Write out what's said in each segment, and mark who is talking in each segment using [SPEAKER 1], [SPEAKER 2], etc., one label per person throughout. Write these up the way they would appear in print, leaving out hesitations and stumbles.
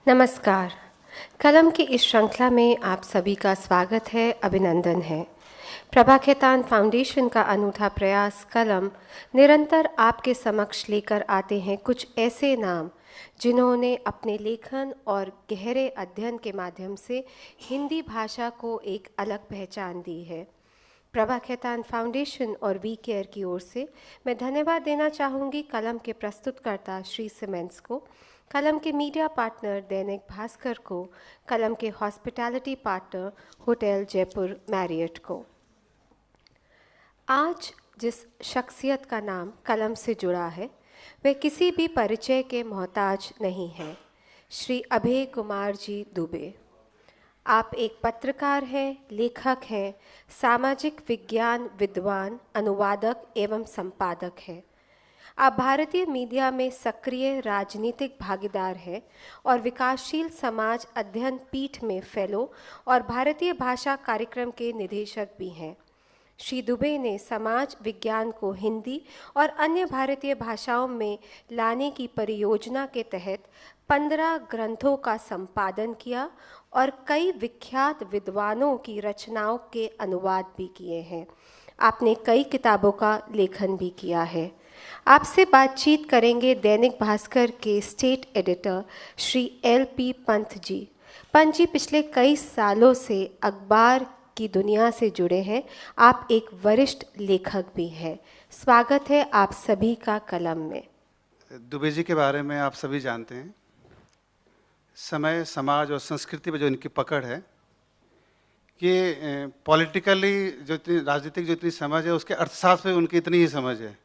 [SPEAKER 1] नमस्कार। कलम की इस श्रृंखला में आप सभी का स्वागत है, अभिनंदन है। प्रभा खेतान फाउंडेशन का अनूठा प्रयास कलम निरंतर आपके समक्ष लेकर आते हैं कुछ ऐसे नाम जिन्होंने अपने लेखन और गहरे अध्ययन के माध्यम से हिंदी भाषा को एक अलग पहचान दी है। प्रभा खेतान फाउंडेशन और वी केयर की ओर से मैं धन्यवाद देना चाहूँगी कलम के प्रस्तुतकर्ता श्री सीमेंट्स को, कलम के मीडिया पार्टनर दैनिक भास्कर को, कलम के hospitality partner hotel Jaipur Marriott को। आज जिस शख्सियत का नाम कलम से जुड़ा है वह किसी भी परिचय के मोहताज नहीं है, श्री अभय कुमार जी दुबे। आप एक पत्रकार हैं, लेखक हैं, सामाजिक विज्ञान विद्वान, अनुवादक एवं संपादक हैं। आप भारतीय मीडिया में सक्रिय राजनीतिक भागीदार हैं और विकासशील समाज अध्ययन पीठ में फेलो और भारतीय भाषा कार्यक्रम के निदेशक भी हैं। श्री दुबे ने समाज विज्ञान को हिंदी और अन्य भारतीय भाषाओं में लाने की परियोजना के तहत 15 ग्रंथों का संपादन किया और कई विख्यात विद्वानों की रचनाओं के अनुवाद भी किए हैं। आपने कई किताबों का लेखन भी किया है। आपसे बातचीत करेंगे दैनिक भास्कर के state editor Shri LP Pant ji. Pant ji पिछले कई सालों से अखबार की दुनिया से जुड़े हैं। आप एक वरिष्ठ लेखक भी हैं। स्वागत है आप सभी का कलम में।
[SPEAKER 2] दुबे जी के बारे में आप सभी जानते हैं। समय, समाज और संस्कृति पर जो इनकी पकड़ है, ये पॉलिटिकली जो इतनी राजनीतिक जो इतनी समझ है, उसके अर्थशास्त्र पे उनकी इतनी ही समझ है।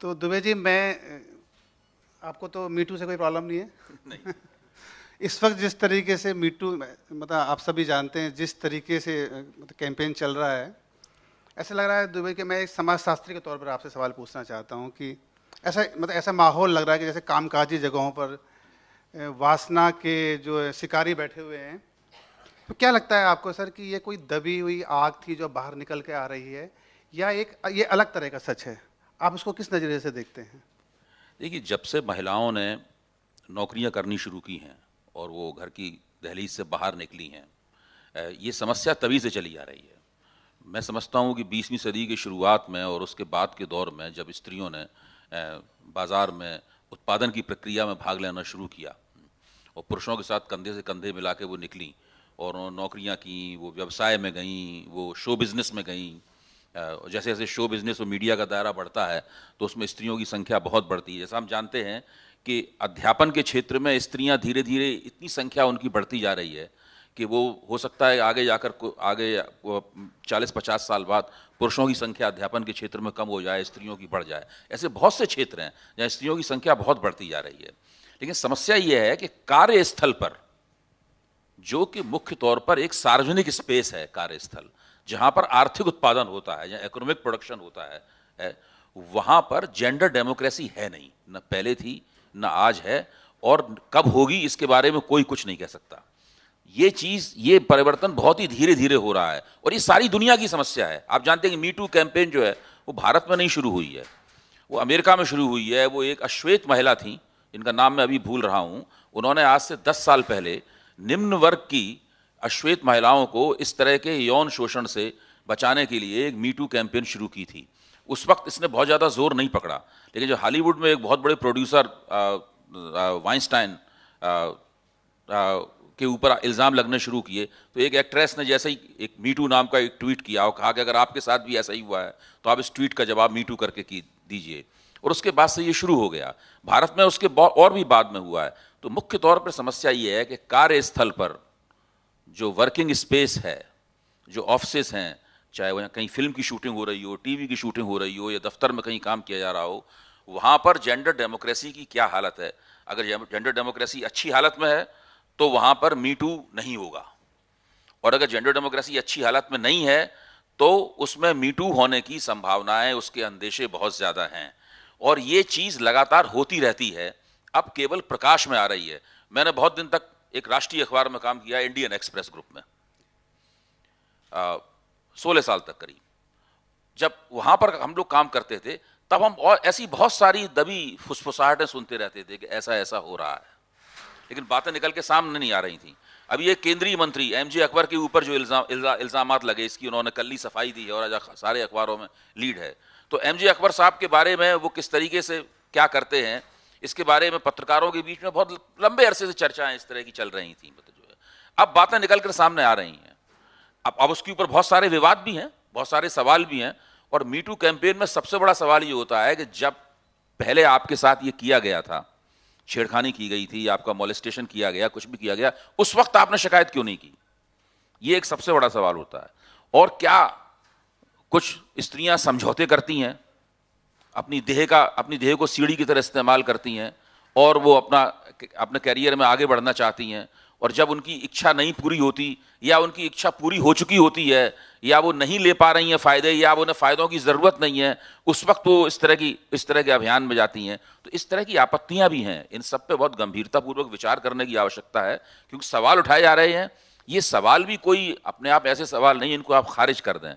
[SPEAKER 2] तो दुबे जी, मैं आपको तो मीटू से कोई प्रॉब्लम नहीं है? नहीं। इस वक्त जिस तरीके से मीटू, मतलब आप सभी जानते हैं जिस तरीके से मतलब कैंपेन चल रहा है, ऐसा लग रहा है दुबे कि मैं एक समाजशास्त्री के तौर पर आपसे सवाल पूछना चाहता हूं कि ऐसा माहौल लग रहा है कि जैसे कामकाजी जगहों पर वासना के जो शिकारी बैठे हुए हैं। तो क्या लगता है आपको सर कि ये कोई दबी हुई आग थी जो बाहर निकल के आ रही है, या ये अलग तरह का सच है? आप इसको किस नज़रिए से देखते हैं?
[SPEAKER 3] देखिए, जब से महिलाओं ने नौकरियां करनी शुरू की हैं और वो घर की दहलीज से बाहर निकली हैं, ये समस्या तभी से चली आ रही है। मैं समझता हूँ कि 20वीं सदी की शुरुआत में और उसके बाद के दौर में जब स्त्रियों ने बाज़ार में उत्पादन की प्रक्रिया में भाग लेना शुरू किया और पुरुषों के साथ कंधे से कंधे मिला के वो निकली और नौकरियां की, वो व्यवसाय में गईं, वो शो बिज़नेस में गईं। जैसे जैसे शो बिज़नेस और मीडिया का दायरा बढ़ता है तो उसमें स्त्रियों की संख्या बहुत बढ़ती है। जैसा हम जानते हैं कि अध्यापन के क्षेत्र में स्त्रियां धीरे धीरे इतनी संख्या उनकी बढ़ती जा रही है कि वो हो सकता है आगे जाकर 40-50 साल बाद पुरुषों की संख्या अध्यापन के क्षेत्र में कम हो जाए, स्त्रियों की बढ़ जाए। ऐसे बहुत से क्षेत्र हैं जहाँ स्त्रियों की संख्या बहुत बढ़ती जा रही है। लेकिन समस्या ये है कि कार्यस्थल पर, जो कि मुख्य तौर पर एक सार्वजनिक स्पेस है, कार्यस्थल जहाँ पर आर्थिक उत्पादन होता है, जहाँ इकोनॉमिक प्रोडक्शन होता है, वहाँ पर जेंडर डेमोक्रेसी है नहीं। न पहले थी, न आज है, और कब होगी इसके बारे में कोई कुछ नहीं कह सकता। ये परिवर्तन बहुत ही धीरे धीरे हो रहा है और ये सारी दुनिया की समस्या है। आप जानते हैं कि मीटू कैंपेन जो है वो भारत में नहीं शुरू हुई है, वो अमेरिका में शुरू हुई है। वो एक अश्वेत महिला थी, जिनका नाम मैं अभी भूल रहा हूँ। उन्होंने आज से 10 साल पहले निम्न वर्ग की अश्वेत महिलाओं को इस तरह के यौन शोषण से बचाने के लिए एक मीटू कैंपेन शुरू की थी। उस वक्त इसने बहुत ज़्यादा जोर नहीं पकड़ा, लेकिन जो हॉलीवुड में एक बहुत बड़े प्रोड्यूसर वाइनस्टाइन के ऊपर इल्ज़ाम लगने शुरू किए, तो एक एक्ट्रेस ने जैसे ही एक मीटू नाम का एक ट्वीट किया और कहा कि अगर आपके साथ भी ऐसा ही हुआ है तो आप इस ट्वीट का जवाब मीटू करके दीजिए। और उसके बाद से ये शुरू हो गया। भारत में उसके और भी बाद में हुआ है। तो मुख्य तौर पर समस्या ये है कि कार्यस्थल पर जो वर्किंग स्पेस है, जो ऑफिसेस हैं, चाहे वहाँ कहीं फिल्म की शूटिंग हो रही हो, टीवी की शूटिंग हो रही हो, या दफ्तर में कहीं काम किया जा रहा हो, वहाँ पर जेंडर डेमोक्रेसी की क्या हालत है। अगर जेंडर डेमोक्रेसी अच्छी हालत में है तो वहाँ पर मीटू नहीं होगा, और अगर जेंडर डेमोक्रेसी अच्छी हालत में नहीं है तो उसमें मीटू होने की संभावनाएं, उसके अंदेशे बहुत ज़्यादा हैं। और ये चीज़ लगातार होती रहती है, अब केवल प्रकाश में आ रही है। मैंने बहुत दिन तक एक राष्ट्रीय अखबार में काम किया, इंडियन एक्सप्रेस ग्रुप में, 16 साल तक करीब। जब वहाँ पर हम लोग काम करते थे तब हम और ऐसी बहुत सारी दबी फुसफुसाहटें सुनते रहते थे कि ऐसा ऐसा हो रहा है। लेकिन बातें निकल के सामने नहीं आ रही थी। अभी एक केंद्रीय मंत्री एमजे अकबर के ऊपर जो इल्जामात लगे, इसकी उन्होंने कल सफाई दी है और आज सारे अखबारों में लीड है। तो एमजे अकबर साहब के बारे में वो किस तरीके से क्या करते हैं, इसके बारे में पत्रकारों के बीच में बहुत लंबे अरसे से चर्चाएं इस तरह की चल रही थी, मतलब जो है अब बातें निकल कर सामने आ रही हैं। अब उसके ऊपर बहुत सारे विवाद भी हैं, बहुत सारे सवाल भी हैं। और मीटू कैंपेन में सबसे बड़ा सवाल ये होता है कि जब पहले आपके साथ ये किया गया था, छेड़खानी की गई थी, आपका मोलेस्टेशन किया गया, कुछ भी किया गया, उस वक्त आपने शिकायत क्यों नहीं की? ये एक सबसे बड़ा सवाल होता है। और क्या कुछ स्त्रियां समझौते करती हैं, अपनी देह को सीढ़ी की तरह इस्तेमाल करती हैं और वो अपने कैरियर में आगे बढ़ना चाहती हैं, और जब उनकी इच्छा नहीं पूरी होती या उनकी इच्छा पूरी हो चुकी होती है या वो नहीं ले पा रही हैं फायदे, या उन्हें फायदों की ज़रूरत नहीं है, उस वक्त वो इस तरह के अभियान में जाती हैं। तो इस तरह की आपत्तियां भी हैं। इन सब पे बहुत गंभीरतापूर्वक विचार करने की आवश्यकता है, क्योंकि सवाल उठाए जा रहे हैं। ये सवाल भी कोई अपने आप ऐसे सवाल नहीं इनको आप खारिज कर दें,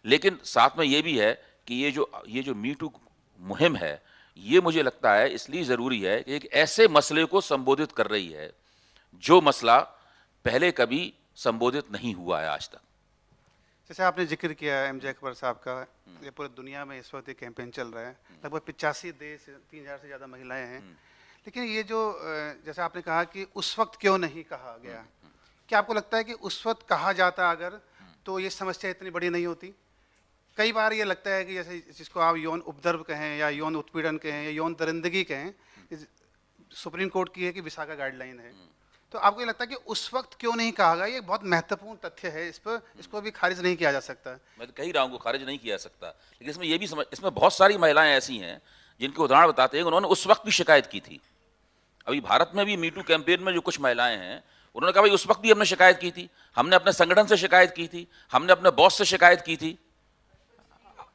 [SPEAKER 3] लेकिन साथ में ये भी है कि ये जो मीटू मुहिम है, ये मुझे लगता है इसलिए ज़रूरी है कि एक ऐसे मसले को संबोधित कर रही है जो मसला पहले कभी संबोधित नहीं हुआ है आज तक।
[SPEAKER 2] जैसे आपने जिक्र किया एमजे अकबर साहब का, ये पूरी दुनिया में इस वक्त एक कैंपेन चल रहा है, लगभग 85 देश, 3000 से ज़्यादा महिलाएं हैं। लेकिन ये जो जैसे आपने कहा कि उस वक्त क्यों नहीं कहा गया, क्या आपको लगता है कि उस वक्त कहा जाता अगर, तो ये समस्या इतनी बड़ी नहीं होती? कई बार ये लगता है कि जैसे जिसको आप यौन उपद्रव कहें या यौन उत्पीड़न कहें या यौन दरिंदगी कहें, सुप्रीम कोर्ट की है कि विशाखा गाइडलाइन है, तो आपको ये लगता है कि उस वक्त क्यों नहीं कहा गया? ये बहुत महत्वपूर्ण तथ्य है, इसको भी खारिज नहीं किया जा सकता।
[SPEAKER 3] मैं तो कह ही रहा हूँ को खारिज नहीं किया जा सकता, लेकिन इसमें ये भी इसमें बहुत सारी महिलाएं ऐसी हैं जिनके उदाहरण बताते हैं, उन्होंने उस वक्त भी शिकायत की थी। अभी भारत में भी मीटू कैंपेन में जो कुछ महिलाएं हैं, उन्होंने कहा भाई उस वक्त भी हमने शिकायत की थी, हमने अपने संगठन से शिकायत की थी, हमने अपने बॉस से शिकायत की थी,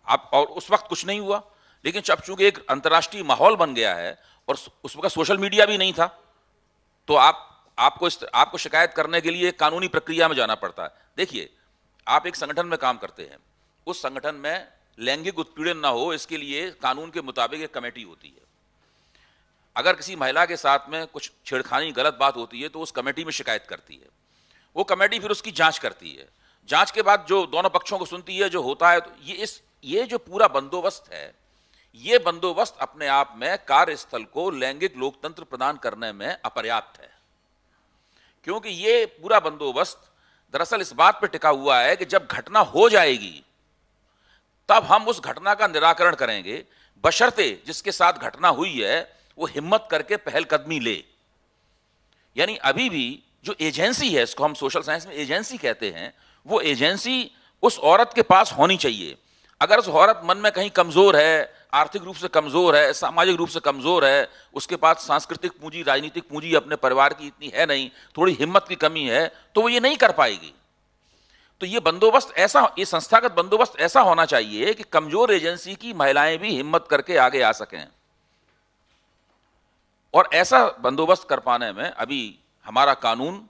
[SPEAKER 3] और उस वक्त कुछ नहीं हुआ। लेकिन जब चूंकि एक अंतर्राष्ट्रीय माहौल बन गया है और उस वक्त सोशल मीडिया भी नहीं था, तो आपको शिकायत करने के लिए कानूनी प्रक्रिया में जाना पड़ता है। देखिए, आप एक संगठन में काम करते हैं, उस संगठन में लैंगिक उत्पीड़न ना हो इसके लिए कानून के मुताबिक एक कमेटी होती है। अगर किसी महिला के साथ में कुछ छेड़खानी गलत बात होती है तो उस कमेटी में शिकायत करती है, वो कमेटी फिर उसकी जांच करती है, जांच के बाद जो दोनों पक्षों को सुनती है, जो होता है, तो ये जो पूरा बंदोबस्त है, ये बंदोबस्त अपने आप में कार्यस्थल को लैंगिक लोकतंत्र प्रदान करने में अपर्याप्त है। क्योंकि ये पूरा बंदोबस्त दरअसल इस बात पर टिका हुआ है कि जब घटना हो जाएगी तब हम उस घटना का निराकरण करेंगे, बशर्ते जिसके साथ घटना हुई है वो हिम्मत करके पहलकदमी ले। यानी अभी भी जो एजेंसी है, इसको हम सोशल साइंस में एजेंसी कहते हैं, वो एजेंसी उस औरत के पास होनी चाहिए। अगर उस औरत मन में कहीं कमजोर है, आर्थिक रूप से कमजोर है, सामाजिक रूप से कमजोर है, उसके पास सांस्कृतिक पूंजी, राजनीतिक पूंजी अपने परिवार की इतनी है नहीं, थोड़ी हिम्मत की कमी है, तो वो ये नहीं कर पाएगी। तो ये बंदोबस्त ऐसा, ये संस्थागत बंदोबस्त ऐसा होना चाहिए कि कमजोर एजेंसी की महिलाएं भी हिम्मत करके आगे आ सकें। और ऐसा बंदोबस्त कर पाने में अभी हमारा कानून,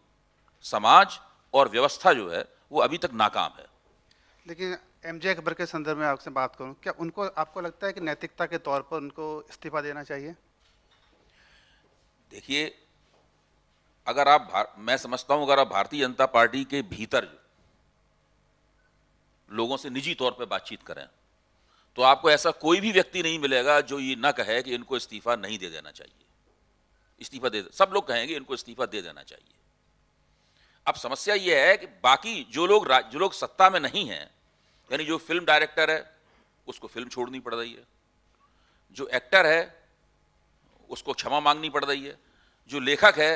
[SPEAKER 3] समाज और व्यवस्था जो है वो अभी तक नाकाम है।
[SPEAKER 2] लेकिन एमजे अकबर के संदर्भ में आपसे बात करूं, क्या आपको लगता है कि नैतिकता के तौर पर उनको इस्तीफा देना चाहिए?
[SPEAKER 3] देखिए, मैं समझता हूं अगर आप भारतीय जनता पार्टी के भीतर लोगों से निजी तौर पर बातचीत करें तो आपको ऐसा कोई भी व्यक्ति नहीं मिलेगा जो ये ना कहे कि इनको इस्तीफा नहीं दे देना चाहिए। सब लोग कहेंगे इनको इस्तीफा दे देना चाहिए। अब समस्या यह है कि बाकी जो लोग सत्ता में नहीं हैं, यानी जो फिल्म डायरेक्टर है उसको फिल्म छोड़नी पड़ रही है, जो एक्टर है उसको क्षमा मांगनी पड़ रही है, जो लेखक है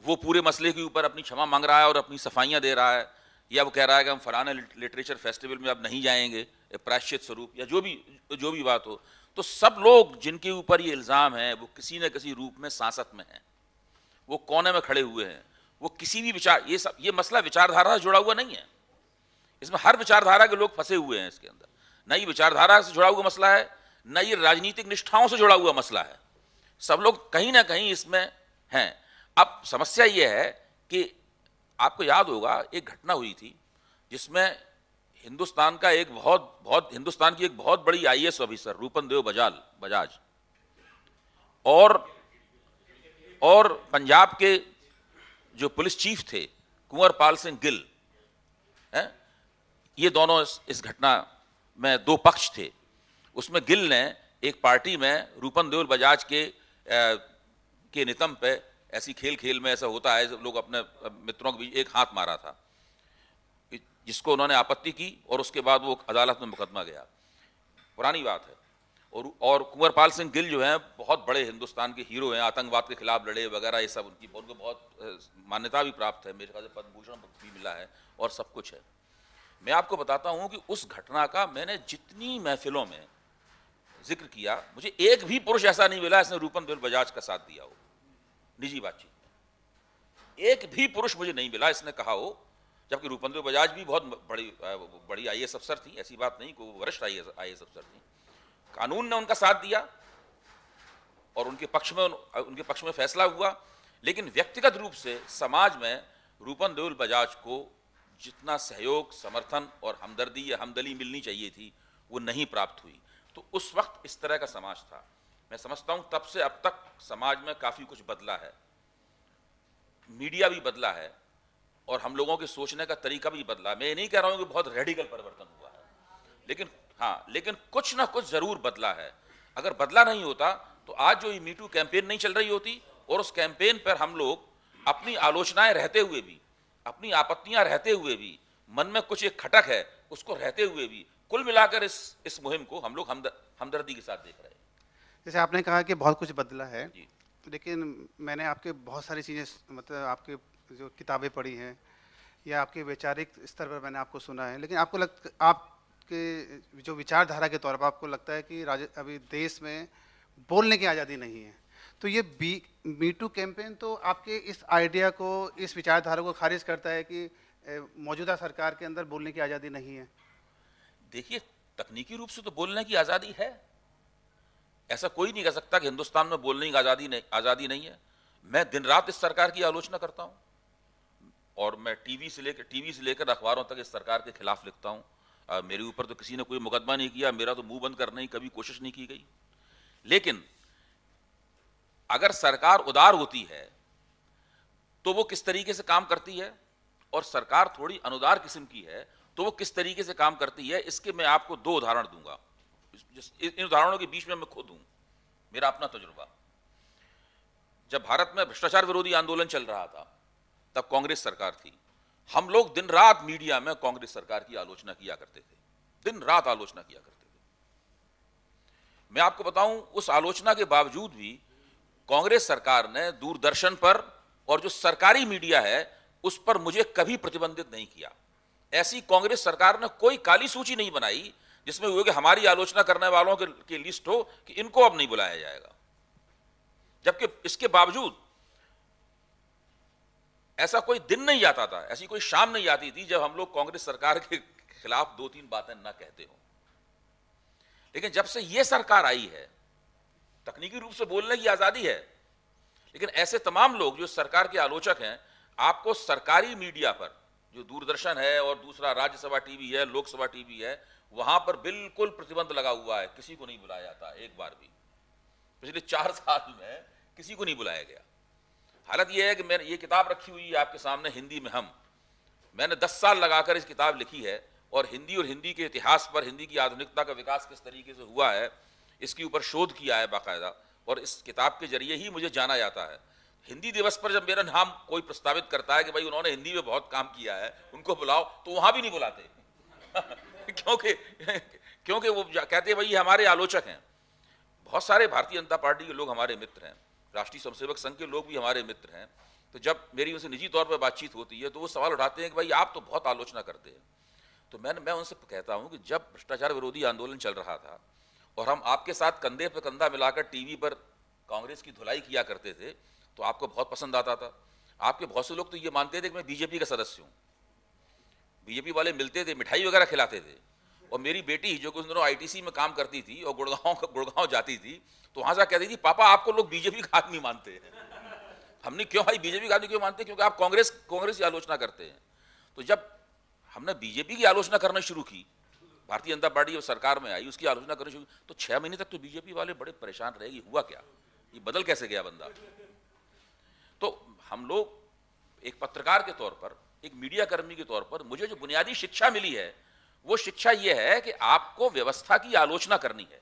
[SPEAKER 3] वो पूरे मसले के ऊपर अपनी क्षमा मांग रहा है और अपनी सफाइयां दे रहा है, या वो कह रहा है कि हम फलाना लिटरेचर फेस्टिवल में अब नहीं जाएंगे प्रायश्चित स्वरूप, या जो भी बात हो। तो सब लोग जिनके ऊपर ये इल्ज़ाम है वो किसी न किसी रूप में सांसत में हैं, वो कोने में खड़े हुए हैं, वो किसी भी ये मसला विचारधारा से जुड़ा हुआ नहीं है। इसमें हर विचारधारा के लोग फंसे हुए हैं इसके अंदर। न ये विचारधारा से जुड़ा हुआ मसला है, न ये राजनीतिक निष्ठाओं से जुड़ा हुआ मसला है। सब लोग कहीं ना कहीं इसमें हैं। अब समस्या ये है कि आपको याद होगा एक घटना हुई थी जिसमें हिंदुस्तान की एक बहुत बड़ी आईएएस ऑफिसर रूपन देव बजाज और पंजाब के जो पुलिस चीफ थे कुंवर पाल सिंह गिल हैं, ये दोनों इस घटना में दो पक्ष थे। उसमें गिल ने एक पार्टी में रूपन देओल बजाज के नितंब पे ऐसी खेल में ऐसा होता है, लोग अपने मित्रों के बीच एक हाथ मारा था, जिसको उन्होंने आपत्ति की और उसके बाद वो अदालत में मुकदमा गया। पुरानी बात है। और कुंवर पाल सिंह गिल जो हैं बहुत बड़े हिंदुस्तान के हीरो हैं, आतंकवाद के खिलाफ लड़े वगैरह, ये सब उनको बहुत मान्यता भी प्राप्त है, मेरे ख्याल से पद्म भूषण भी मिला है और सब कुछ है। मैं आपको बताता हूं कि उस घटना का मैंने जितनी महफिलों में जिक्र किया, मुझे एक भी पुरुष ऐसा नहीं मिला इसने रूपन देओल बजाज का साथ दिया हो निजी बातचीत में। एक भी पुरुष मुझे नहीं मिला इसने कहा हो, जबकि रूपन देओल बजाज भी बहुत बड़ी आईएएस अफसर थी, ऐसी बात नहीं, को वरिष्ठ आईएएस अफसर थी। कानून ने उनका साथ दिया और उनके पक्ष में फैसला हुआ, लेकिन व्यक्तिगत रूप से समाज में रूपन देओल बजाज को जितना सहयोग, समर्थन और हमदर्दी या हमदली मिलनी चाहिए थी वो नहीं प्राप्त हुई। तो उस वक्त इस तरह का समाज था। मैं समझता हूं तब से अब तक समाज में काफी कुछ बदला है, मीडिया भी बदला है और हम लोगों के सोचने का तरीका भी बदला। मैं ये नहीं कह रहा हूं कि बहुत रेडिकल परिवर्तन हुआ है, लेकिन कुछ ना कुछ जरूर बदला है। अगर बदला नहीं होता तो आज जो ये मीटू कैंपेन नहीं चल रही होती और उस कैंपेन पर हम लोग अपनी आलोचनाएं रहते हुए भी, अपनी आपत्तियां रहते हुए भी, मन में कुछ एक खटक है उसको रहते हुए भी, कुल मिलाकर इस मुहिम को हम लोग हमदर्दी के साथ देख रहे हैं।
[SPEAKER 2] जैसे आपने कहा कि बहुत कुछ बदला है, लेकिन मैंने आपके बहुत सारी चीज़ें, मतलब आपके जो किताबें पढ़ी हैं या आपके वैचारिक स्तर पर मैंने आपको सुना है, लेकिन आपके जो विचारधारा के तौर पर आपको लगता है कि अभी देश में बोलने की आज़ादी नहीं है। तो ये मीटू कैंपेन तो आपके इस आइडिया को, इस विचारधारा को खारिज करता है कि मौजूदा सरकार के अंदर बोलने की आज़ादी नहीं है।
[SPEAKER 3] देखिए, तकनीकी रूप से तो बोलने की आज़ादी है, ऐसा कोई नहीं कह सकता कि हिंदुस्तान में बोलने की आज़ादी नहीं है। मैं दिन रात इस सरकार की आलोचना करता हूं और मैं टीवी से लेकर अखबारों तक इस सरकार के खिलाफ लिखता हूं। मेरे ऊपर तो किसी ने कोई मुकदमा नहीं किया, मेरा तो मुंह बंद करने की कभी कोशिश नहीं की गई। लेकिन अगर सरकार उदार होती है तो वो किस तरीके से काम करती है, और सरकार थोड़ी अनुदार किस्म की है तो वो किस तरीके से काम करती है, इसके मैं आपको दो उदाहरण दूंगा। इन उदाहरणों के बीच में मैं खुद हूं, मेरा अपना तजुर्बा। जब भारत में भ्रष्टाचार विरोधी आंदोलन चल रहा था तब कांग्रेस सरकार थी। हम लोग दिन रात मीडिया में कांग्रेस सरकार की आलोचना किया करते थे, दिन रात आलोचना किया करते थे। मैं आपको बताऊं, उस आलोचना के बावजूद भी कांग्रेस सरकार ने दूरदर्शन पर और जो सरकारी मीडिया है उस पर मुझे कभी प्रतिबंधित नहीं किया। ऐसी कांग्रेस सरकार ने कोई काली सूची नहीं बनाई जिसमें हुए कि हमारी आलोचना करने वालों की लिस्ट हो कि इनको अब नहीं बुलाया जाएगा। जबकि इसके बावजूद ऐसा कोई दिन नहीं आता था, ऐसी कोई शाम नहीं आती थी जब हम लोग कांग्रेस सरकार के खिलाफ दो तीन बातें ना कहते हो। लेकिन जब से यह सरकार आई है, तकनीकी रूप से बोलने की आजादी है, लेकिन ऐसे तमाम लोग जो सरकार के आलोचक हैं, आपको सरकारी मीडिया पर जो दूरदर्शन है और दूसरा राज्यसभा टीवी है, लोकसभा टीवी है, वहां पर बिल्कुल प्रतिबंध लगा हुआ है, किसी को नहीं बुलाया जाता एक बार भी। पिछले 4 साल में किसी को नहीं बुलाया गया। हालत यह है कि मैंने ये किताब रखी हुई है आपके सामने, हिंदी में हम, मैंने 10 साल लगाकर इस किताब लिखी है और हिंदी के इतिहास पर, हिंदी की आधुनिकता का विकास किस तरीके से हुआ है इसके ऊपर शोध किया है बाकायदा, और इस किताब के जरिए ही मुझे जाना जाता है। हिंदी दिवस पर जब मेरा नाम कोई प्रस्तावित करता है कि भाई उन्होंने हिंदी में बहुत काम किया है, उनको बुलाओ, तो वहां भी नहीं बुलाते क्योंकि वो कहते हैं भाई ये हमारे आलोचक हैं। बहुत सारे भारतीय जनता पार्टी के लोग हमारे मित्र हैं, राष्ट्रीय स्वयंसेवक संघ के लोग भी हमारे मित्र हैं। तो जब मेरी उनसे निजी तौर पर बातचीत होती है तो वो सवाल उठाते हैं कि भाई आप तो बहुत आलोचना करते हैं। तो मैं उनसे कहता हूं कि जब भ्रष्टाचार विरोधी आंदोलन चल रहा था और हम आपके साथ कंधे पर कंधा मिलाकर टीवी पर कांग्रेस की धुलाई किया करते थे तो आपको बहुत पसंद आता था। आपके बहुत से लोग तो ये मानते थे कि मैं बीजेपी का सदस्य हूं, बीजेपी वाले मिलते थे, मिठाई वगैरह खिलाते थे। और मेरी बेटी जो कि उन दिनों आईटीसी में काम करती थी और गुड़गांव जाती थी, तो वहां से कहती थी पापा आपको लोग बीजेपी का आदमी मानते हैं। हमने क्यों भाई बीजेपी का आदमी क्यों मानते हैं? क्योंकि आप कांग्रेस की आलोचना करते हैं। तो जब हमने बीजेपी की आलोचना करना शुरू की, भारतीय जनता पार्टी जब सरकार में आई, उसकी आलोचना करनी शुरू, तो 6 महीने तक तो बीजेपी वाले बड़े परेशान रहे, हुआ क्या, ये बदल कैसे गया बंदा। तो हम लोग एक पत्रकार के तौर पर, एक मीडिया कर्मी के तौर पर मुझे जो बुनियादी शिक्षा मिली है वो शिक्षा ये है कि आपको व्यवस्था की आलोचना करनी है,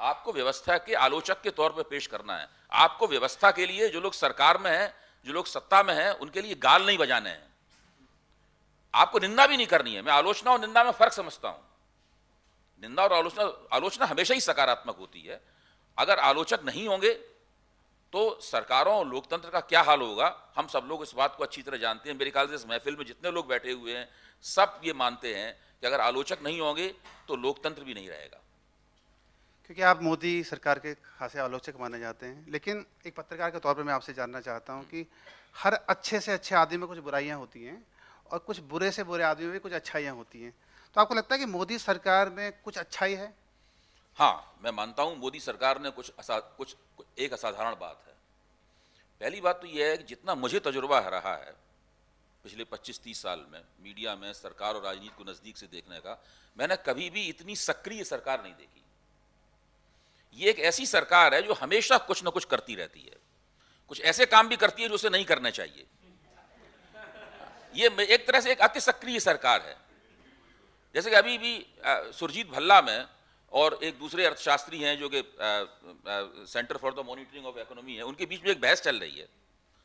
[SPEAKER 3] आपको व्यवस्था के आलोचक के तौर पर पेश करना है, आपको व्यवस्था के लिए जो लोग सरकार में हैं, जो लोग सत्ता में हैं, उनके लिए गाल नहीं बजाने हैं, आपको निंदा भी नहीं करनी है। मैं आलोचना और निंदा में फर्क समझता हूं। निंदा और आलोचना हमेशा ही सकारात्मक होती है। अगर आलोचक नहीं होंगे तो सरकारों और लोकतंत्र का क्या हाल होगा, हम सब लोग इस बात को अच्छी तरह जानते हैं। मेरे ख्याल से इस महफिल में जितने लोग बैठे हुए हैं सब ये मानते हैं कि अगर आलोचक नहीं होंगे तो लोकतंत्र भी नहीं रहेगा।
[SPEAKER 2] क्योंकि आप मोदी सरकार के खासे आलोचक माने जाते हैं, लेकिन एक पत्रकार के तौर पर मैं आपसे जानना चाहता हूं कि हर अच्छे से अच्छे आदमी में कुछ बुराइयां होती हैं और कुछ बुरे से बुरे आदमी में भी कुछ अच्छाइयां होती हैं। तो आपको लगता है कि मोदी सरकार में कुछ अच्छाई है?
[SPEAKER 3] हाँ, मैं मानता हूं मोदी सरकार ने कुछ एक असाधारण बात है। पहली बात तो यह है कि जितना मुझे तजुर्बा रहा है पिछले 25-30 साल में मीडिया में सरकार और राजनीति को नजदीक से देखने का, मैंने कभी भी इतनी सक्रिय सरकार नहीं देखी। ये एक ऐसी सरकार है जो हमेशा कुछ ना कुछ करती रहती है, कुछ ऐसे काम भी करती है जो उसे नहीं करने चाहिए। ये एक तरह से एक अति सक्रिय सरकार है। जैसे कि अभी भी सुरजीत भल्ला में और एक दूसरे अर्थशास्त्री हैं जो कि centre for the monitoring of economy है, उनके बीच में एक बहस चल रही है।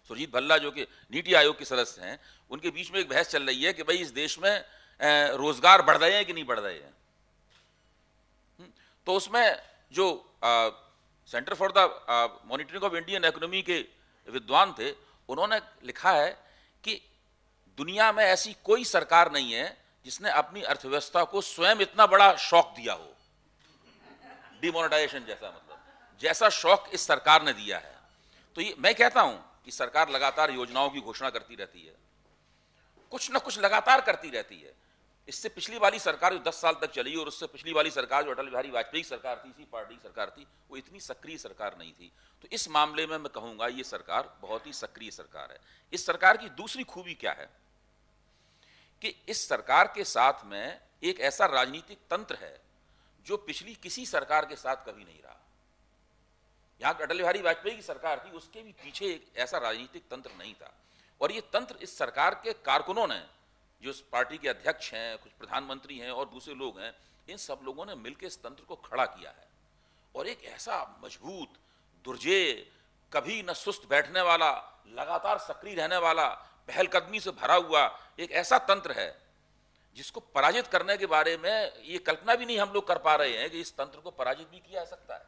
[SPEAKER 3] सुरजीत भल्ला जो कि नीति आयोग के सदस्य हैं, उनके बीच में एक बहस चल रही है कि भाई इस देश में रोजगार बढ़ रहे हैं कि नहीं बढ़ रहे हैं। तो उसमें जो centre for the monitoring of Indian economy के विद्वान थे, उन्होंने लिखा है कि दुनिया में ऐसी कोई सरकार नहीं है जिसने अपनी अर्थव्यवस्था को स्वयं इतना बड़ा शॉक दिया हो, डिमोनेटाइजेशन जैसा, मतलब जैसा शॉक इस सरकार ने दिया है। तो ये मैं कहता हूं कि सरकार लगातार योजनाओं की घोषणा करती रहती है, कुछ ना कुछ लगातार करती रहती है। इससे पिछली वाली सरकार जो 10 साल तक चली और उससे पिछली वाली सरकार जो अटल बिहारी वाजपेयी सरकार थी, इसी पार्टी की सरकार थी, वो इतनी सक्रिय सरकार नहीं थी। तो इस मामले में मैं कहूंगा ये सरकार बहुत ही सक्रिय सरकार है। इस सरकार की दूसरी खूबी क्या है कि इस सरकार के साथ में एक ऐसा राजनीतिक तंत्र है जो पिछली किसी सरकार के साथ कभी नहीं रहा। यहां अटल बिहारी वाजपेयी की सरकार थी, उसके भी पीछे एक ऐसा राजनीतिक तंत्र नहीं था। और ये तंत्र इस सरकार के कारकुनों ने, जो इस पार्टी के अध्यक्ष हैं, कुछ प्रधानमंत्री हैं और दूसरे लोग हैं, इन सब लोगों ने मिलकर इस तंत्र को खड़ा किया है। और एक ऐसा मजबूत, दुर्जेय, कभी न सुस्त बैठने वाला, लगातार सक्रिय रहने वाला, पहलकदमी से भरा हुआ एक ऐसा तंत्र है जिसको पराजित करने के बारे में ये कल्पना भी नहीं हम लोग कर पा रहे हैं कि इस तंत्र को पराजित भी किया जा सकता है।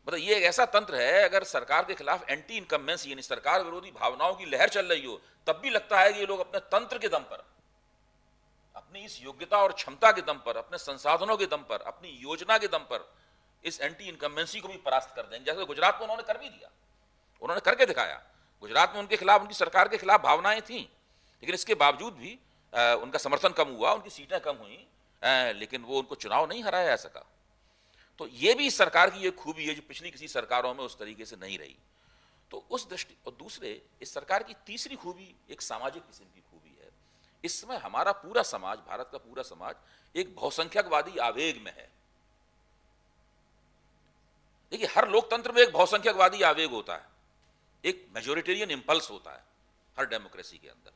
[SPEAKER 3] मतलब ये एक ऐसा तंत्र है, अगर सरकार के खिलाफ एंटी इनकम्बेंसी यानी सरकार विरोधी भावनाओं की लहर चल रही हो, तब भी लगता है कि ये लोग अपने तंत्र के दम पर, अपनी इस योग्यता और क्षमता के दम पर, अपने संसाधनों के दम पर, अपनी योजना के दम पर इस एंटी इनकम्बेंसी को भी परास्त कर देंगे। जैसे गुजरात में उन्होंने कर भी दिया, उन्होंने करके दिखाया। गुजरात में उनके खिलाफ, उनकी सरकार के खिलाफ भावनाएं थी, लेकिन इसके बावजूद भी उनका समर्थन कम हुआ, उनकी सीटें कम हुई, लेकिन वो उनको चुनाव नहीं हराया जा सका। तो ये भी इस सरकार की ये खूबी है जो पिछली किसी सरकारों में उस तरीके से नहीं रही। तो उस दृष्टि, और दूसरे इस सरकार की तीसरी खूबी एक सामाजिक किस्म की खूबी है। इस समय हमारा पूरा समाज, भारत का पूरा समाज एक बहुसंख्यकवादी आवेग में है। देखिए, हर लोकतंत्र में एक बहुसंख्यकवादी आवेग होता है, एक मेजोरिटेरियन इंपल्स होता है हर डेमोक्रेसी के अंदर।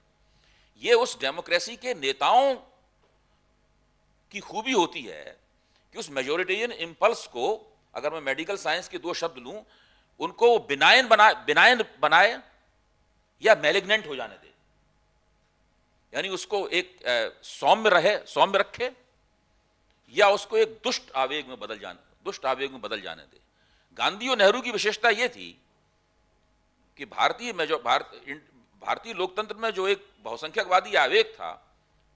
[SPEAKER 3] ये उस डेमोक्रेसी के नेताओं की खूबी होती है कि उस मेजोरिटेरियन इंपल्स को, अगर मैं मेडिकल साइंस के 2 शब्द लूं, उनको बिनाइन बनाए या मैलिग्नेंट हो जाने दे, यानी उसको एक सौम्य रखे या उसको एक दुष्ट आवेग में बदल जाने दे। गांधी और नेहरू की विशेषता यह थी कि भारतीय लोकतंत्र में जो एक बहुसंख्यकवादी आवेग था,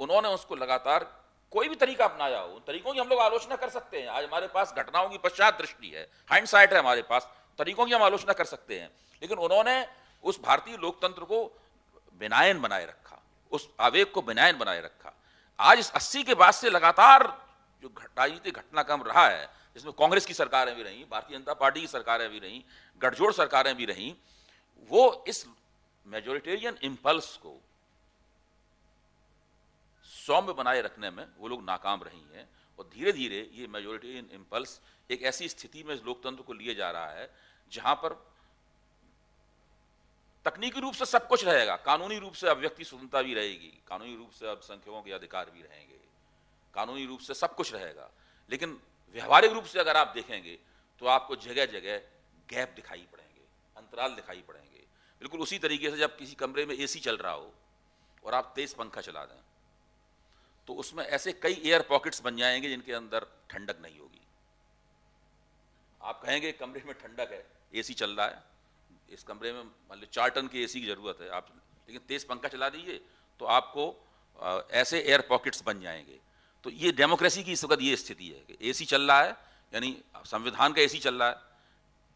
[SPEAKER 3] उन्होंने उसको लगातार कोई भी तरीका अपनाया हो, उन तरीकों की हम लोग आलोचना कर सकते हैं। आज हमारे पास घटनाओं की पश्चात दृष्टि है, हाइंडसाइट है हमारे पास, तरीकों की हम आलोचना कर सकते हैं, लेकिन उन्होंने उस भारतीय लोकतंत्र को बिनायन बनाए रखा, उस आवेग को बिनायन बनाए रखा। आज इस 80 के बाद से लगातार जो राजनीतिक घटनाक्रम रहा है, जिसमें कांग्रेस की सरकारें भी रहीं, भारतीय जनता पार्टी की सरकारें भी रहीं, गठजोड़ सरकारें भी रहीं, वो इस मेजोरिटेरियन इंपल्स को सौम्य बनाए रखने में वो लोग नाकाम रही हैं। और धीरे धीरे ये मेजोरिटेरियन इंपल्स एक ऐसी स्थिति में लोकतंत्र को लिए जा रहा है जहां पर तकनीकी रूप से सब कुछ रहेगा, कानूनी रूप से अभिव्यक्ति स्वतंत्रता भी रहेगी, कानूनी रूप से अल्पसंख्यकों के अधिकार भी रहेंगे, कानूनी रूप से सब कुछ रहेगा, लेकिन व्यवहारिक रूप से अगर आप देखेंगे तो आपको जगह जगह गैप दिखाई पड़ेंगे, अंतराल दिखाई पड़ेंगे। बिल्कुल उसी तरीके से जब किसी कमरे में एसी चल रहा हो और आप तेज पंखा चला दें तो उसमें ऐसे कई एयर पॉकेट्स बन जाएंगे जिनके अंदर ठंडक नहीं होगी। आप कहेंगे कमरे में ठंडक है, एसी चल रहा है, इस कमरे में मान लो 4 टन की एसी की जरूरत है, आप लेकिन तेज पंखा चला दीजिए तो आपको ऐसे एयर पॉकेट्स बन जाएंगे। तो ये डेमोक्रेसी की इस वक्त ये स्थिति है कि एसी चल रहा है, यानी संविधान का एसी चल रहा है,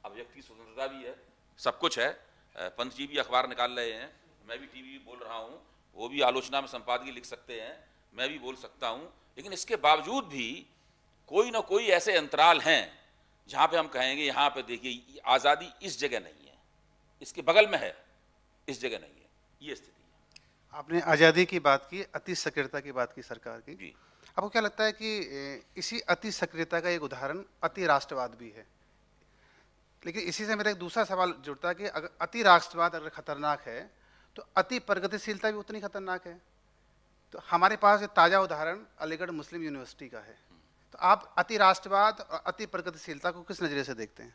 [SPEAKER 3] अभिव्यक्ति स्वतंत्रता भी है, सब कुछ है। पंत जी भी अखबार निकाल रहे हैं, मैं भी टीवी बोल रहा हूँ, वो भी आलोचना में संपादकीय लिख सकते हैं, मैं भी बोल सकता हूँ, लेकिन इसके बावजूद भी कोई ना कोई ऐसे अंतराल हैं जहाँ पे हम कहेंगे यहाँ पे देखिए आज़ादी इस जगह नहीं है, इसके बगल में है, इस जगह नहीं है, ये स्थिति है।
[SPEAKER 2] आपने आज़ादी की बात की, अति सक्रियता की बात की सरकार की
[SPEAKER 3] जी।
[SPEAKER 2] आपको क्या लगता है कि इसी अति सक्रियता का एक उदाहरण अति राष्ट्रवाद भी है? लेकिन इसी से मेरा एक दूसरा सवाल जुड़ता है कि अगर अति राष्ट्रवाद अगर खतरनाक है तो अति प्रगतिशीलता भी उतनी खतरनाक है। तो हमारे पास एक ताज़ा उदाहरण अलीगढ़ मुस्लिम यूनिवर्सिटी का है। तो आप अति राष्ट्रवाद और अति प्रगतिशीलता को किस नज़रिए से देखते हैं?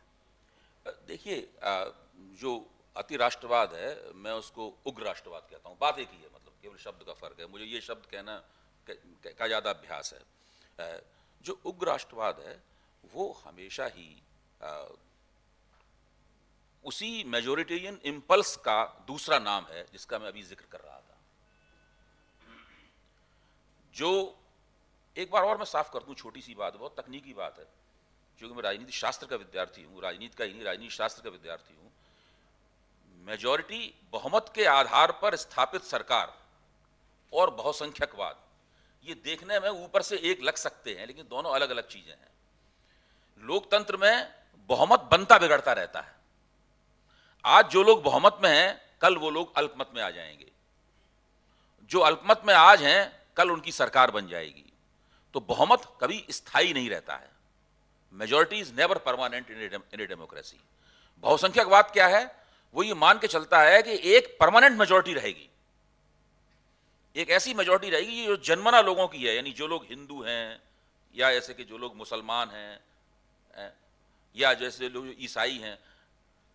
[SPEAKER 3] देखिए, जो अति राष्ट्रवाद है मैं उसको उग्र राष्ट्रवाद कहता हूँ, बात एक ही है, मतलब केवल शब्द का फर्क है, मुझे ये शब्द कहना का ज़्यादा अभ्यास है। जो उग्र राष्ट्रवाद है वो हमेशा ही उसी मेजोरिटेरियन इम्पल्स का दूसरा नाम है जिसका मैं अभी जिक्र कर रहा था। जो एक बार और मैं साफ कर दूं, छोटी सी बात, बहुत तकनीकी बात है, क्योंकि मैं राजनीति शास्त्र का विद्यार्थी हूं, राजनीति का ही नहीं राजनीति शास्त्र का विद्यार्थी हूं। मेजॉरिटी बहुमत के आधार पर स्थापित सरकार और बहुसंख्यकवाद, ये देखने में ऊपर से एक लग सकते हैं, लेकिन दोनों अलग अलग चीजें हैं। लोकतंत्र में बहुमत बनता बिगड़ता रहता है। आज जो लोग बहुमत में हैं कल वो लोग अल्पमत में आ जाएंगे, जो अल्पमत में आज हैं कल उनकी सरकार बन जाएगी। तो बहुमत कभी स्थायी नहीं रहता है। Majority is never permanent in a democracy. बहुसंख्यकवाद क्या है? वो ये मान के चलता है कि एक परमानेंट मेजॉरिटी रहेगी, एक ऐसी मेजॉरिटी रहेगी जो जन्मना लोगों की है, यानी जो लोग हिंदू हैं या ऐसे कि जो लोग मुसलमान हैं या जैसे लोग ईसाई हैं।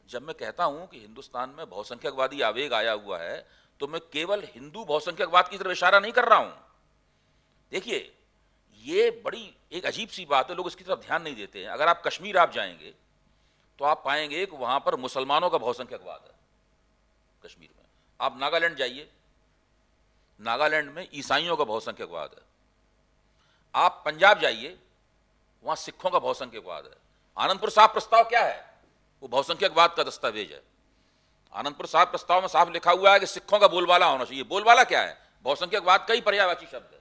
[SPEAKER 3] जब मैं कहता हूं कि हिंदुस्तान में बहुसंख्यकवादी आवेग आया हुआ है तो मैं केवल हिंदू बहुसंख्यकवाद की तरफ इशारा नहीं कर रहा हूं। देखिए, ये बड़ी एक अजीब सी बात है, लोग इसकी तरफ ध्यान नहीं देते हैं। अगर आप कश्मीर आप जाएंगे तो आप पाएंगे कि वहां पर मुसलमानों का बहुसंख्यकवाद है कश्मीर में। आप नागालैंड जाइए, नागालैंड में ईसाइयों का बहुसंख्यकवाद है। आप पंजाब जाइए, वहां सिखों का बहुसंख्यकवाद है। आनंदपुर साहब प्रस्ताव क्या है? वो बहुसंख्यकवाद का दस्तावेज है। आनंदपुर साहब प्रस्ताव में साफ लिखा हुआ है कि सिखों का बोलबाला होना चाहिए। बोलबाला क्या है? बहुसंख्यकवाद का ही पर्यायवाची शब्द है।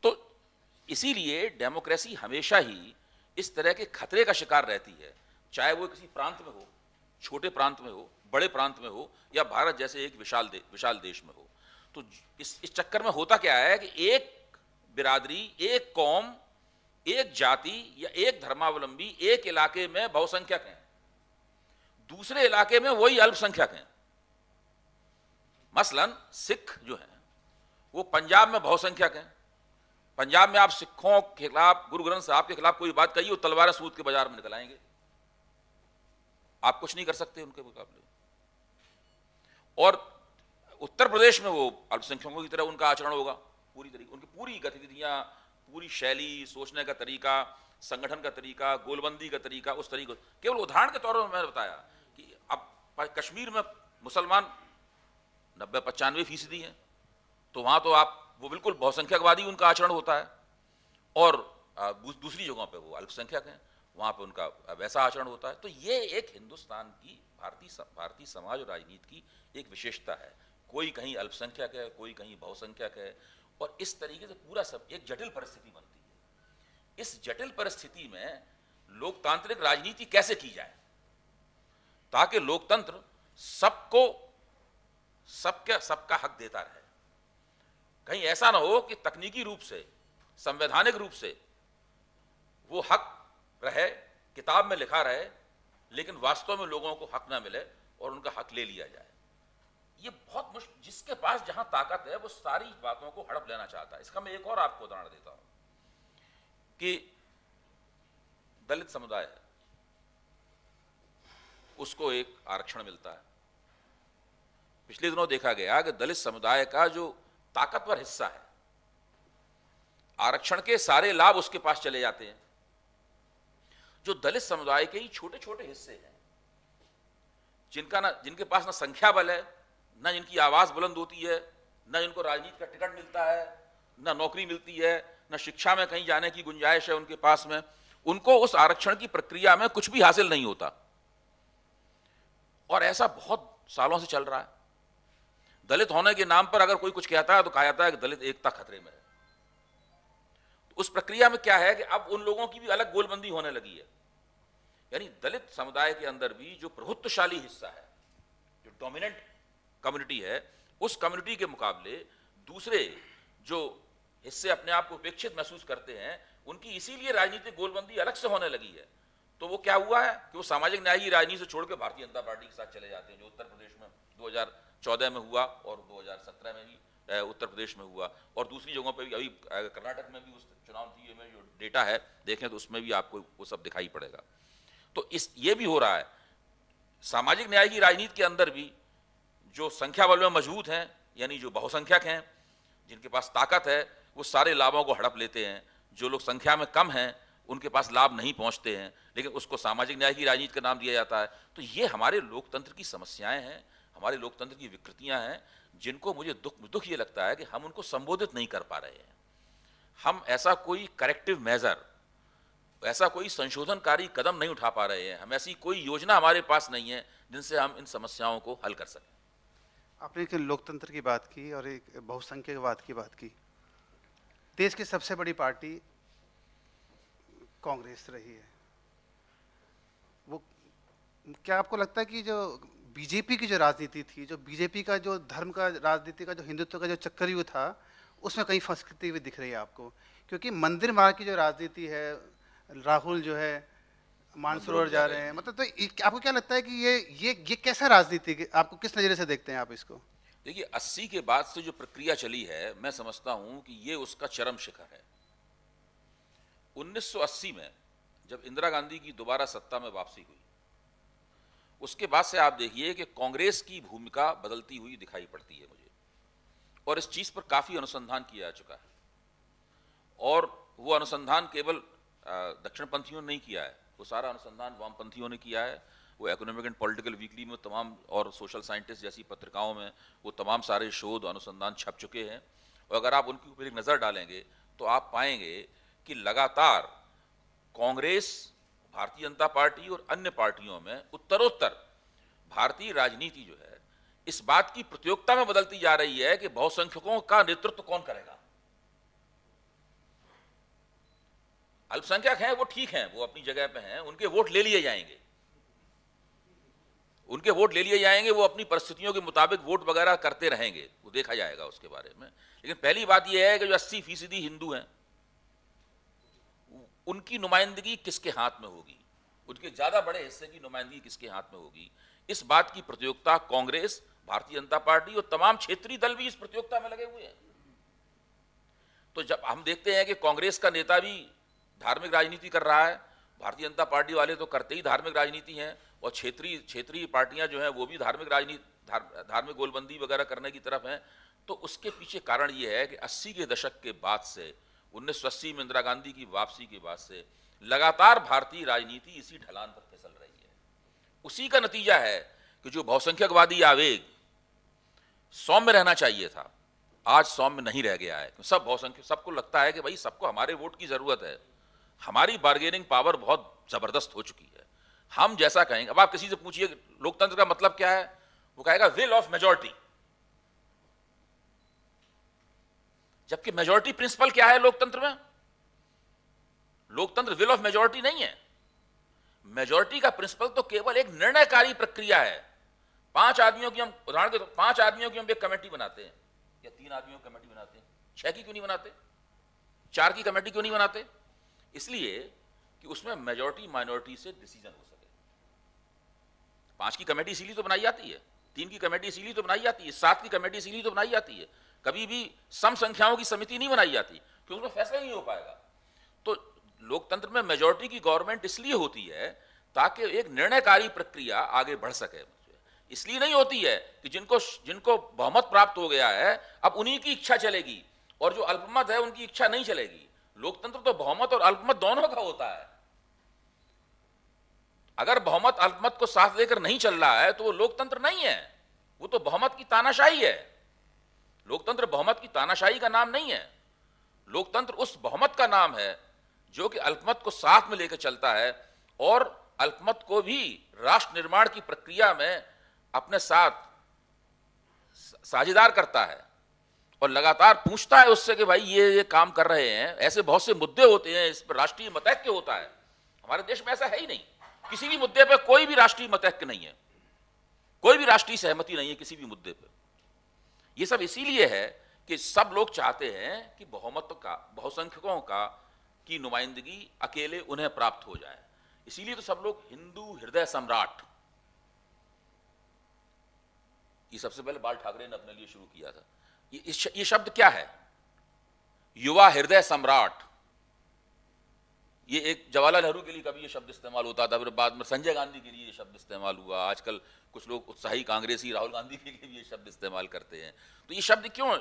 [SPEAKER 3] तो इसीलिए डेमोक्रेसी हमेशा ही इस तरह के खतरे का शिकार रहती है, चाहे वो किसी प्रांत में हो, छोटे प्रांत में हो, बड़े प्रांत में हो, या भारत जैसे एक विशाल देश में हो। तो इस चक्कर में होता क्या है कि एक बिरादरी, एक कौम, एक जाति या एक धर्मावलंबी एक इलाके में बहुसंख्यक हैं, दूसरे इलाके में वही अल्पसंख्यक हैं। मसलन सिख जो हैं वो पंजाब में बहुसंख्यक हैं। पंजाब में आप सिखों के खिलाफ, गुरु ग्रंथ साहब के खिलाफ कोई बात कहिए, वो तलवारें सूद के बाजार में निकल आएंगे, आप कुछ नहीं कर सकते उनके मुकाबले। और उत्तर प्रदेश में वो अल्पसंख्यकों की तरह उनका आचरण होगा, पूरी तरीके, उनकी पूरी गतिविधियां, पूरी शैली, सोचने का तरीका, संगठन का तरीका, गोलबंदी का तरीका, उस तरीके। केवल उदाहरण के तौर पर मैंने बताया कि अब कश्मीर में मुसलमान 90-95% हैं, तो वहां तो आप वो बिल्कुल बहुसंख्यकवादी उनका आचरण होता है, और दूसरी जगहों पे वो अल्पसंख्यक हैं, वहां पे उनका वैसा आचरण होता है। तो ये एक हिंदुस्तान की भारतीय समाज और राजनीति की एक विशेषता है। कोई कहीं अल्पसंख्यक है, कोई कहीं बहुसंख्यक है, और इस तरीके से पूरा सब एक जटिल परिस्थिति बनती है। इस जटिल परिस्थिति में लोकतांत्रिक राजनीति कैसे की जाए ताकि लोकतंत्र सबको सबका हक देता रहे। कहीं ऐसा ना हो कि तकनीकी रूप से, संवैधानिक रूप से वो हक रहे, किताब में लिखा रहे, लेकिन वास्तव में लोगों को हक ना मिले, और उनका हक ले लिया जाए। ये बहुत मुश्किल, जिसके पास जहां ताकत है वो सारी बातों को हड़प लेना चाहता है। इसका मैं एक और आपको उदाहरण देता हूं कि दलित समुदाय है, उसको एक आरक्षण मिलता है। पिछले दिनों देखा गया कि दलित समुदाय का जो ताकतवर हिस्सा है, आरक्षण के सारे लाभ उसके पास चले जाते हैं। जो दलित समुदाय के ही छोटे छोटे हिस्से हैं, जिनके पास ना संख्या बल है, ना जिनकी आवाज बुलंद होती है, ना जिनको राजनीति का टिकट मिलता है, ना नौकरी मिलती है, ना शिक्षा में कहीं जाने की गुंजाइश है उनके पास में, उनको उस आरक्षण की प्रक्रिया में कुछ भी हासिल नहीं होता। और ऐसा बहुत सालों से चल रहा है। दलित होने के नाम पर अगर कोई कुछ कहता है तो कहा जाता है कि दलित एकता खतरे में है। तो उस प्रक्रिया में क्या है कि अब उन लोगों की भी अलग गोलबंदी होने लगी है। यानी दलित समुदाय के अंदर भी जो प्रभुत्वशाली हिस्सा है, जो डोमिनेंट कम्युनिटी है, उस कम्युनिटी के मुकाबले दूसरे जो हिस्से अपने आप को उपेक्षित महसूस करते हैं, उनकी इसीलिए राजनीतिक गोलबंदी अलग से होने लगी है। तो वो क्या हुआ है कि वो सामाजिक न्याय की राजनीति से छोड़ के भारतीय जनता पार्टी के साथ चले जाते हैं, जो उत्तर प्रदेश में 2014 में हुआ और 2017 में भी उत्तर प्रदेश में हुआ, और दूसरी जगहों पर भी, अभी कर्नाटक में भी उस चुनाव नतीजे में जो डेटा है देखें तो उसमें भी आपको वो सब दिखाई पड़ेगा। तो ये भी हो रहा है। सामाजिक न्याय की राजनीति के अंदर भी जो संख्या बल में मजबूत हैं, यानी जो बहुसंख्यक हैं, जिनके पास ताकत है, वो सारे लाभों को हड़प लेते हैं। जो लोग संख्या में कम हैं उनके पास लाभ नहीं पहुंचते हैं, लेकिन उसको सामाजिक न्याय की राजनीति का नाम दिया जाता है। तो ये हमारे लोकतंत्र की समस्याएं हैं, हमारे लोकतंत्र की विकृतियां हैं, जिनको मुझे दुख ये लगता है कि हम उनको संबोधित नहीं कर पा रहे हैं। हम ऐसा कोई करेक्टिव मेजर, ऐसा कोई संशोधनकारी कदम नहीं उठा पा रहे हैं। हम ऐसी कोई योजना हमारे पास नहीं है जिनसे हम इन समस्याओं को हल कर सकें।
[SPEAKER 2] आपने एक लोकतंत्र की बात की और एक बहुसंख्यकवाद की बात की। देश की सबसे बड़ी पार्टी कांग्रेस रही है। वो क्या आपको लगता है कि जो बीजेपी की जो राजनीति थी, जो बीजेपी का जो धर्म का राजनीति का जो हिंदुत्व का जो चक्रव्यूह था, उसमें कहीं फंसती हुई दिख रही है आपको? क्योंकि मंदिर मार्ग की जो राजनीति है, राहुल जो है मानसरोवर जा रहे हैं, मतलब, तो आपको क्या लगता है कि ये कैसा राजनीति, आपको किस नज़रिए से देखते हैं आप इसको?
[SPEAKER 3] देखिए, 80 के बाद से जो प्रक्रिया चली है, मैं समझता हूं कि ये उसका चरम शिखर है। 1980 में जब इंदिरा गांधी की दोबारा सत्ता में वापसी हुई, उसके बाद से आप देखिए कि कांग्रेस की भूमिका बदलती हुई दिखाई पड़ती है मुझे, और इस चीज पर काफी अनुसंधान किया जा चुका है। और वो अनुसंधान केवल दक्षिणपंथियों ने नहीं किया है, वो सारा अनुसंधान वामपंथियों ने किया है। वो इकोनॉमिक एंड पॉलिटिकल वीकली में तमाम, और सोशल साइंटिस्ट जैसी पत्रिकाओं में वो तमाम सारे शोध अनुसंधान छप चुके हैं। और अगर आप उनके ऊपर एक नज़र डालेंगे तो आप पाएंगे कि लगातार कांग्रेस, भारतीय जनता पार्टी और अन्य पार्टियों में उत्तरोत्तर भारतीय राजनीति जो है इस बात की प्रतियोगिता में बदलती जा रही है कि बहुसंख्यकों का नेतृत्व कौन करेगा। अल्पसंख्यक हैं वो ठीक हैं, वो अपनी जगह पे हैं, उनके वोट ले लिए जाएंगे, उनके वोट ले लिए जाएंगे, वो अपनी परिस्थितियों के मुताबिक वोट वगैरह करते रहेंगे, वो देखा जाएगा उसके बारे में। लेकिन पहली बात यह है कि जो 80% हिंदू हैं, उनकी नुमाइंदगी किसके हाथ में होगी, उनके ज्यादा बड़े हिस्से की नुमाइंदगी किसके हाथ में होगी, इस बात की प्रतियोगिता कांग्रेस, भारतीय जनता पार्टी और तमाम क्षेत्रीय दल भी इस प्रतियोगिता में लगे हुए हैं। तो जब हम देखते हैं कि कांग्रेस का नेता भी धार्मिक राजनीति कर रहा है, भारतीय जनता पार्टी वाले तो करते ही धार्मिक राजनीति हैं, और क्षेत्रीय पार्टियां जो हैं वो भी धार्मिक राजनीति, धार्मिक गोलबंदी वगैरह करने की तरफ हैं। तो उसके पीछे कारण ये है कि 80 के दशक के बाद से, 1980 में इंदिरा गांधी की वापसी के बाद से लगातार भारतीय राजनीति इसी ढलान पर फिसल रही है। उसी का नतीजा है कि जो बहुसंख्यकवादी आवेग सौम्य रहना चाहिए था, आज सौम्य नहीं रह गया है। सब बहुसंख्यक, सबको लगता है कि भाई सबको हमारे वोट की जरूरत है, हमारी बार्गेनिंग पावर बहुत जबरदस्त हो चुकी है, हम जैसा कहेंगे। अब आप किसी से पूछिए लोकतंत्र का मतलब क्या है, वो कहेगा विल ऑफ मेजॉरिटी। जबकि मेजॉरिटी प्रिंसिपल क्या है लोकतंत्र में? लोकतंत्र विल ऑफ मेजॉरिटी नहीं है। मेजॉरिटी का प्रिंसिपल तो केवल एक निर्णयकारी प्रक्रिया है। 5 आदमियों की, हम उदाहरण के 5 आदमियों की हम एक कमेटी बनाते हैं, या 3 आदमियों की कमेटी बनाते हैं, 6 की क्यों नहीं बनाते, 4 की कमेटी क्यों नहीं बनाते? इसलिए कि उसमें मेजॉरिटी माइनॉरिटी से डिसीजन हो सके। 5 की कमेटी इसीलिए तो बनाई जाती है, 3 की कमेटी इसीलिए तो बनाई जाती है, 7 की कमेटी इसीलिए तो बनाई जाती है। कभी भी सम संख्याओं की समिति नहीं बनाई जाती क्योंकि उसमें फैसला ही नहीं हो पाएगा। तो लोकतंत्र में मेजॉरिटी की गवर्नमेंट इसलिए होती है ताकि एक निर्णयकारी प्रक्रिया आगे बढ़ सके। इसलिए नहीं होती है कि जिनको बहुमत प्राप्त हो गया है अब उन्हीं की इच्छा चलेगी और जो अल्पमत है उनकी इच्छा नहीं चलेगी। लोकतंत्र तो बहुमत और अल्पमत दोनों का होता है। अगर बहुमत अल्पमत को साथ लेकर नहीं चल रहा है तो वो लोकतंत्र नहीं है, वो तो बहुमत की तानाशाही है। लोकतंत्र बहुमत की तानाशाही का नाम नहीं है। लोकतंत्र उस बहुमत का नाम है जो कि अल्पमत को साथ में लेकर चलता है और अल्पमत को भी राष्ट्र निर्माण की प्रक्रिया में अपने साथ साझेदार करता है और लगातार पूछता है उससे कि भाई ये काम कर रहे हैं। ऐसे बहुत से मुद्दे होते हैं, इस पर राष्ट्रीय मतैक्य होता है। हमारे देश में ऐसा है ही नहीं, किसी भी मुद्दे पर कोई भी राष्ट्रीय मतैक्य नहीं है, कोई भी राष्ट्रीय सहमति नहीं है किसी भी मुद्दे पर। यह सब इसीलिए है कि सब लोग चाहते हैं कि बहुमत का, बहुसंख्यकों का की नुमाइंदगी अकेले उन्हें प्राप्त हो जाए। इसीलिए तो सब लोग हिंदू हृदय सम्राट, ये सबसे पहले बाल ठाकरे ने अपने लिए शुरू किया था। ये शब्द क्या है? युवा हृदय सम्राट। ये एक जवाहरलाल नेहरू के लिए कभी ये शब्द इस्तेमाल होता था, फिर बाद में संजय गांधी के लिए ये शब्द इस्तेमाल हुआ। आजकल कुछ लोग उत्साही कांग्रेसी राहुल गांधी के लिए भी ये शब्द इस्तेमाल करते हैं। तो ये शब्द क्यों,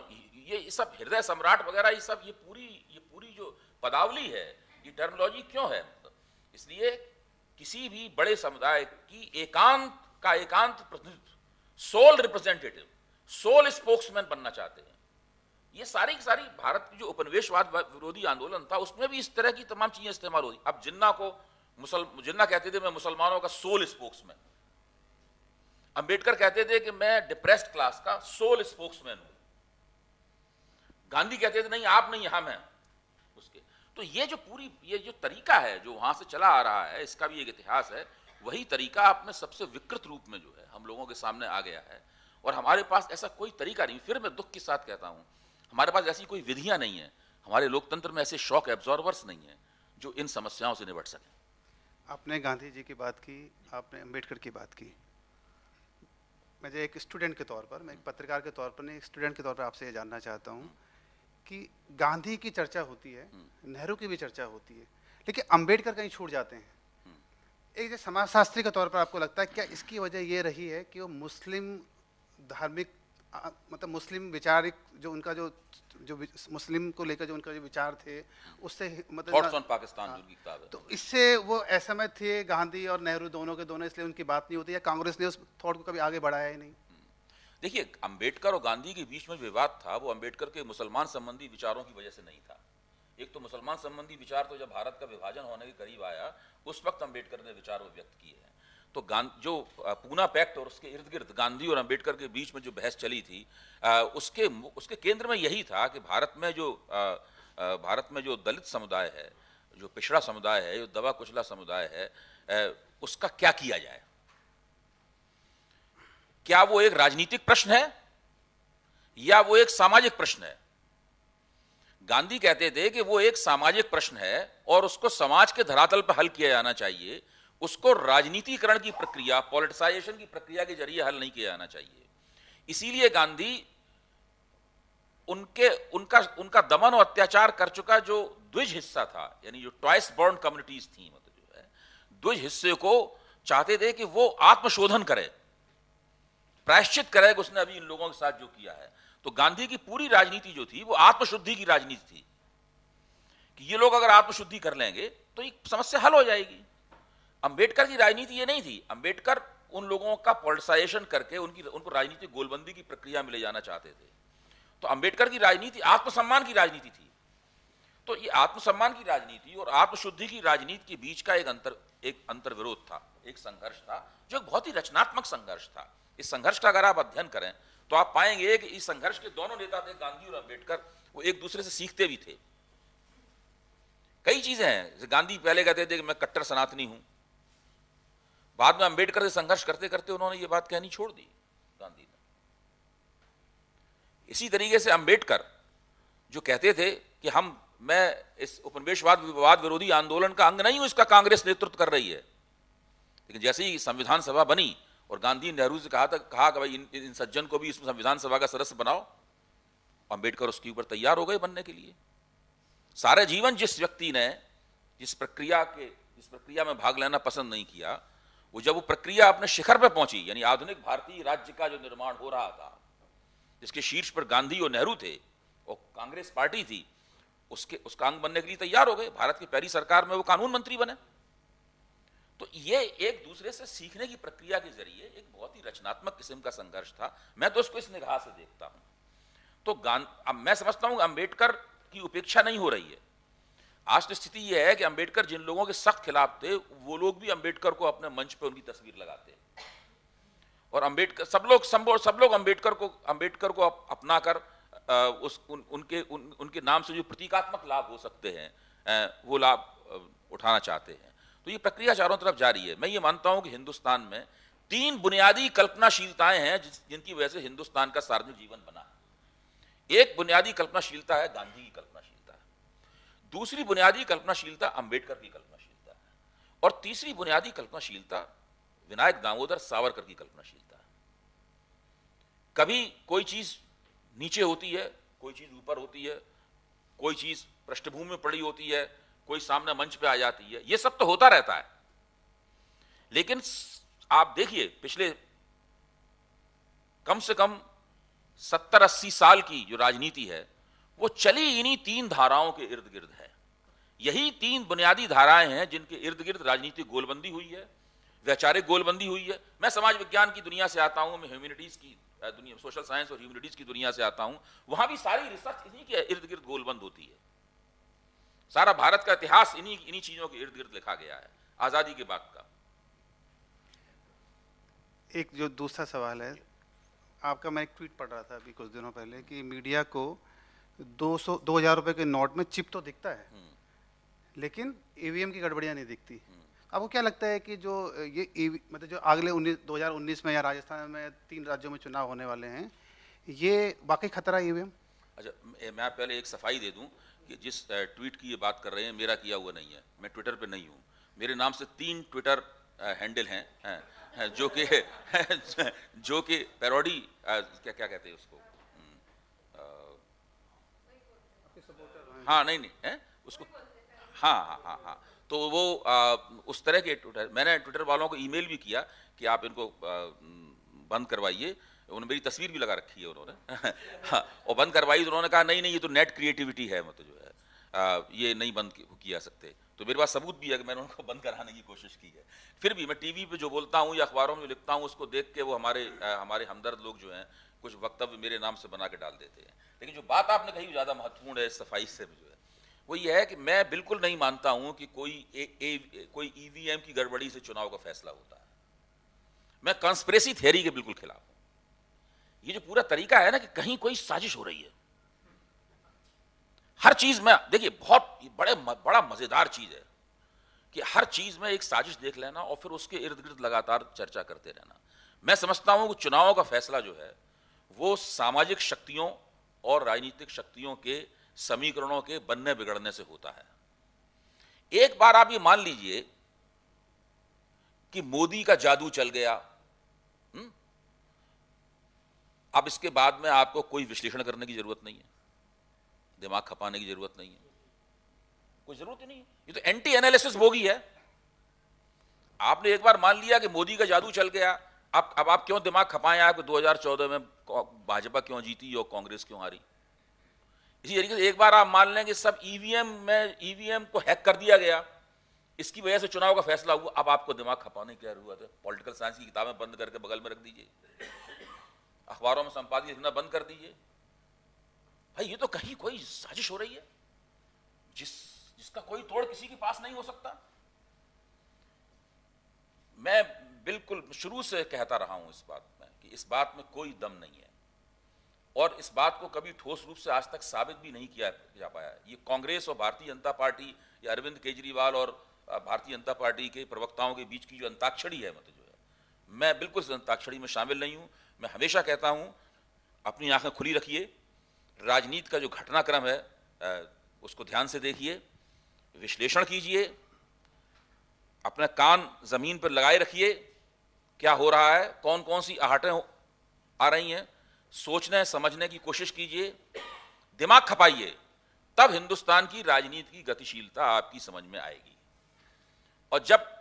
[SPEAKER 3] ये सब हृदय सम्राट वगैरह, ये सब ये पूरी जो पदावली है, ये टर्मिनोलॉजी क्यों है? इसलिए किसी भी बड़े समुदाय की एकांत प्रतिनिधित्व, सोल रिप्रेजेंटेटिव, सोल स्पोक्समैन बनना चाहते हैं। ये सारी की सारी भारत की जो उपनिवेशवाद विरोधी आंदोलन था उसमें भी इस तरह की तमाम चीजें इस्तेमाल होती। अब जिन्ना कहते थे मैं मुसलमानों का सोल स्पोक्समैन, अंबेडकर कहते थे कि मैं डिप्रेस्ड क्लास का सोल स्पोक्समैन हूं, गांधी कहते थे नहीं आप नहीं हम हैं उसके। तो ये जो तरीका है जो वहां से चला आ रहा है, इसका भी एक इतिहास है। वही तरीका अपने सबसे विकृत रूप में जो है हम लोगों के सामने आ गया है और हमारे पास ऐसा कोई तरीका नहीं। फिर मैं दुख के साथ कहता हूं, हमारे पास ऐसी कोई विधियां नहीं है, हमारे लोकतंत्र में ऐसे शॉक एब्जॉर्वर्स नहीं है जो इन समस्याओं से निपट सके।
[SPEAKER 2] आपने गांधी जी की बात की, आपने अंबेडकर की बात की। मैं जो एक स्टूडेंट के तौर पर, मैं एक पत्रकार के तौर पर नहीं, एक स्टूडेंट के तौर पर आपसे ये जानना चाहता हूँ कि गांधी की चर्चा होती है, नेहरू की भी चर्चा होती है, लेकिन अंबेडकर कहीं छूट जाते हैं। एक जो समाजशास्त्री के तौर पर आपको लगता है क्या इसकी वजह ये रही है कि वो मुस्लिम धार्मिक मतलब मुस्लिम विचारिक जो उनका जो मुस्लिम को लेकर जो उनका जो विचार थे उससे मतलब
[SPEAKER 3] पाकिस्तान जो किताब है,
[SPEAKER 2] तो इससे वो असहमत थे गांधी और नेहरू दोनों के दोनों, इसलिए उनकी बात नहीं होती या कांग्रेस ने उस थॉट को कभी आगे बढ़ाया ही नहीं?
[SPEAKER 3] देखिए, अंबेडकर और गांधी के बीच में विवाद था, वो अंबेडकर के मुसलमान संबंधी विचारों की वजह से नहीं था। एक तो मुसलमान संबंधी विचार तो जब भारत का विभाजन होने के करीब आया उस वक्त अंबेडकर ने विचार वो व्यक्त किए हैं। तो जो पूना पैक्ट और उसके इर्द गिर्द गांधी और अंबेडकर के बीच में जो बहस चली थी उसके केंद्र में यही था कि भारत में जो दलित समुदाय है, जो पिछड़ा समुदाय है, जो दबा कुचला समुदाय है, उसका क्या किया जाए। क्या वो एक राजनीतिक प्रश्न है या वो एक सामाजिक प्रश्न है? गांधी कहते थे कि वो एक सामाजिक प्रश्न है और उसको समाज के धरातल पर हल किया जाना चाहिए, उसको राजनीतिकरण की प्रक्रिया, पॉलिटिसाइजेशन की प्रक्रिया के जरिए हल नहीं किया जाना चाहिए। इसीलिए गांधी उनका दमन और अत्याचार कर चुका जो द्विज हिस्सा था, यानी जो ट्वाइस बॉर्न कम्युनिटीज थी, मतलब जो है द्विज हिस्से को चाहते थे कि वो आत्मशोधन करे, प्रायश्चित करे कि उसने अभी इन लोगों के साथ जो किया है। तो गांधी की पूरी राजनीति जो थी वो आत्मशुद्धि की राजनीति थी कि ये लोग अगर आत्मशुद्धि कर लेंगे तो ये समस्या हल हो जाएगी। अंबेडकर की राजनीति ये नहीं थी। अंबेडकर उन लोगों का पॉलिटिसाइजेशन करके उनको राजनीतिक गोलबंदी की प्रक्रिया में ले जाना चाहते थे। तो अंबेडकर की राजनीति आत्मसम्मान की राजनीति थी। तो ये आत्मसम्मान की राजनीति और आत्मशुद्धि की राजनीति के बीच का एक अंतर्विरोध था, एक संघर्ष था जो बहुत ही रचनात्मक संघर्ष था। इस संघर्ष का अगर आप अध्ययन करें तो आप पाएंगे कि इस संघर्ष के दोनों नेता थे, गांधी और अंबेडकर, वो एक दूसरे से सीखते भी थे। कई चीजें हैं, जैसे गांधी पहले कहते थे कि मैं कट्टर सनातनी हूं, बाद में अंबेडकर से संघर्ष करते करते उन्होंने ये बात कहनी छोड़ दी गांधी ने। इसी तरीके से अंबेडकर जो कहते थे कि मैं इस उपनिवेशवाद विरोधी आंदोलन का अंग नहीं हूं, इसका कांग्रेस नेतृत्व कर रही है, लेकिन जैसे ही संविधान सभा बनी और गांधी नेहरू से कहा कि भाई इन सज्जन को भी इस संविधान सभा का सदस्य बनाओ। अंबेडकर उसके ऊपर तैयार हो गए बनने के लिए। सारे जीवन जिस व्यक्ति ने जिस प्रक्रिया में भाग लेना पसंद नहीं किया, वो जब वो प्रक्रिया अपने शिखर पर पहुंची, यानी आधुनिक भारतीय राज्य का जो निर्माण हो रहा था, जिसके शीर्ष पर गांधी और नेहरू थे और कांग्रेस पार्टी थी, उसका अंग बनने के लिए तैयार हो गए। भारत की पहली सरकार में वो कानून मंत्री बने। तो ये एक दूसरे से सीखने की प्रक्रिया के जरिए एक बहुत ही रचनात्मक किस्म का संघर्ष था। मैं तो उसको इस निगाह से देखता हूं। तो अब मैं समझता हूं अंबेडकर की उपेक्षा नहीं हो रही है। आज तो स्थिति यह है कि अंबेडकर जिन लोगों के सख्त खिलाफ थे, वो लोग भी अंबेडकर को अपने मंच पर उनकी तस्वीर लगाते हैं, और अंबेडकर सब लोग अंबेडकर को अपनाकर उनके नाम से जो प्रतीकात्मक लाभ हो सकते हैं, वो लाभ उठाना चाहते हैं। तो ये प्रक्रिया चारों तरफ जारी है। मैं ये मानता हूं कि हिंदुस्तान में 3 बुनियादी कल्पनाशीलताएं हैं जिनकी वजह से हिंदुस्तान का सार्वजनिक जीवन बना है। एक बुनियादी कल्पनाशीलता है गांधी की कल्पनाशीलता, दूसरी बुनियादी कल्पनाशीलता अंबेडकर की कल्पनाशीलता है, और तीसरी बुनियादी कल्पनाशीलता विनायक दामोदर सावरकर की कल्पनाशीलता है। कभी कोई चीज नीचे होती है, कोई चीज ऊपर होती है, कोई चीज पृष्ठभूमि में पड़ी होती है, कोई सामने मंच पे आ जाती है। ये सब तो होता रहता है। लेकिन आप देखिए पिछले कम से कम 70-80 साल की जो राजनीति है, वो चली इन्हीं 3 धाराओं के इर्द गिर्द है। यही 3 बुनियादी धाराएं हैं जिनके इर्द गिर्द राजनीतिक गोलबंदी हुई है, वैचारिक गोलबंदी हुई है। मैं समाज विज्ञान की दुनिया से आता हूं, मैं ह्यूमैनिटीज की दुनिया, सोशल साइंस और ह्यूमैनिटीज की दुनिया से आता हूं। वहां भी सारी रिसर्च इन्हीं के इर्द गिर्द गोलबंद होती है। सारा भारत का इतिहास इन्हीं चीजों के इर्द गिर्द लिखा गया है, आजादी के बाद का।
[SPEAKER 2] एक जो दूसरा सवाल है आपका, मैं एक ट्वीट पढ़ रहा था अभी कुछ दिनों पहले कि मीडिया को 2000 रुपए के नोट में चिप तो दिखता है, लेकिन ईवीएम की गड़बड़ियां नहीं दिखती। आपको क्या लगता है कि जो ये मतलब जो अगले 2019 में या राजस्थान में 3 राज्यों में चुनाव होने वाले हैं, ये वाकई खतरा है ईवीएम?
[SPEAKER 3] अच्छा, मैं पहले एक सफाई दे दूं कि जिस ट्वीट की ये बात कर रहे हैं, मेरा किया हुआ नहीं है। मैं ट्विटर पे नहीं हूं। मेरे नाम से 3 ट्विटर हैंडल हैं जो कि पैरोडी, क्या कहते हैं उसको, हाँ नहीं है उसको, हाँ। तो वो उस तरह के ट्विटर, मैंने ट्विटर वालों को ईमेल भी किया कि आप इनको बंद करवाइए। उन्होंने मेरी तस्वीर भी लगा रखी है उन्होंने हाँ, और बंद करवाई तो उन्होंने कहा नहीं ये तो नेट क्रिएटिविटी है, मतलब जो है ये नहीं बंद किया सकते। तो मेरे पास सबूत भी है कि मैंने उनको बंद कराने की कोशिश की है। फिर भी मैं टीवी पे जो बोलता हूँ या अखबारों में जो लिखता हूँ, उसको देख के वो हमारे हमदर्द लोग जो हैं कुछ वक्तव्य मेरे नाम से बना के डाल देते हैं। लेकिन जो बात आपने कही ज़्यादा महत्वपूर्ण है सफाई से जो है, वो ये है कि मैं बिल्कुल नहीं मानता हूँ कि कोई ईवीएम की गड़बड़ी से चुनाव का फैसला होता है। मैं कंस्पिरेसी थ्योरी के बिल्कुल खिलाफ हूँ। ये जो पूरा तरीका है ना कि कहीं कोई साजिश हो रही है, हर चीज में देखिए, बहुत बड़ा मजेदार चीज है कि हर चीज में एक साजिश देख लेना और फिर उसके इर्द गिर्द लगातार चर्चा करते रहना। मैं समझता हूं कि चुनावों का फैसला जो है वो सामाजिक शक्तियों और राजनीतिक शक्तियों के समीकरणों के बनने बिगड़ने से होता है। एक बार आप ये मान लीजिए कि मोदी का जादू चल गया, अब इसके बाद में आपको कोई विश्लेषण करने की जरूरत नहीं है, दिमाग खपाने की जरूरत नहीं है, कोई जरूरत ही नहीं है। ये तो एंटी एनालिसिस बोगी है। आपने एक बार मान लिया कि मोदी का जादू चल गया, अब आप क्यों दिमाग खपाएं आप 2014 में भाजपा क्यों जीती और कांग्रेस क्यों हारी। इसी तरीके से एक बार आप मान लें कि सब ईवीएम को हैक कर दिया गया, इसकी वजह से चुनाव का फैसला हुआ, अब आपको दिमाग खपाने की क्या जरूरत है। पॉलिटिकल साइंस की किताबें बंद करके बगल में रख दीजिए, अखबारों में संपादित लिखना बंद कर दीजिए। भाई ये तो कहीं कोई साजिश हो रही है जिसका कोई तोड़ किसी के पास नहीं हो सकता। मैं बिल्कुल शुरू से कहता रहा हूं इस बात में कि इस बात में कोई दम नहीं है, और इस बात को कभी ठोस रूप से आज तक साबित भी नहीं किया जा पाया। ये कांग्रेस और भारतीय जनता पार्टी या अरविंद केजरीवाल और भारतीय जनता पार्टी के प्रवक्ताओं के बीच की जो अंताक्षरी है, मतलब जो है, मैं बिल्कुल इस अंताक्षरी में शामिल नहीं हूं। मैं हमेशा कहता हूं अपनी आंखें खुली रखिए, राजनीति का जो घटनाक्रम है उसको ध्यान से देखिए, विश्लेषण कीजिए, अपना कान जमीन पर लगाए रखिए क्या हो रहा है, कौन कौन सी आहटें आ रही हैं, सोचने समझने की कोशिश कीजिए, दिमाग खपाइए, तब हिंदुस्तान की राजनीति की गतिशीलता आपकी समझ में आएगी। और जब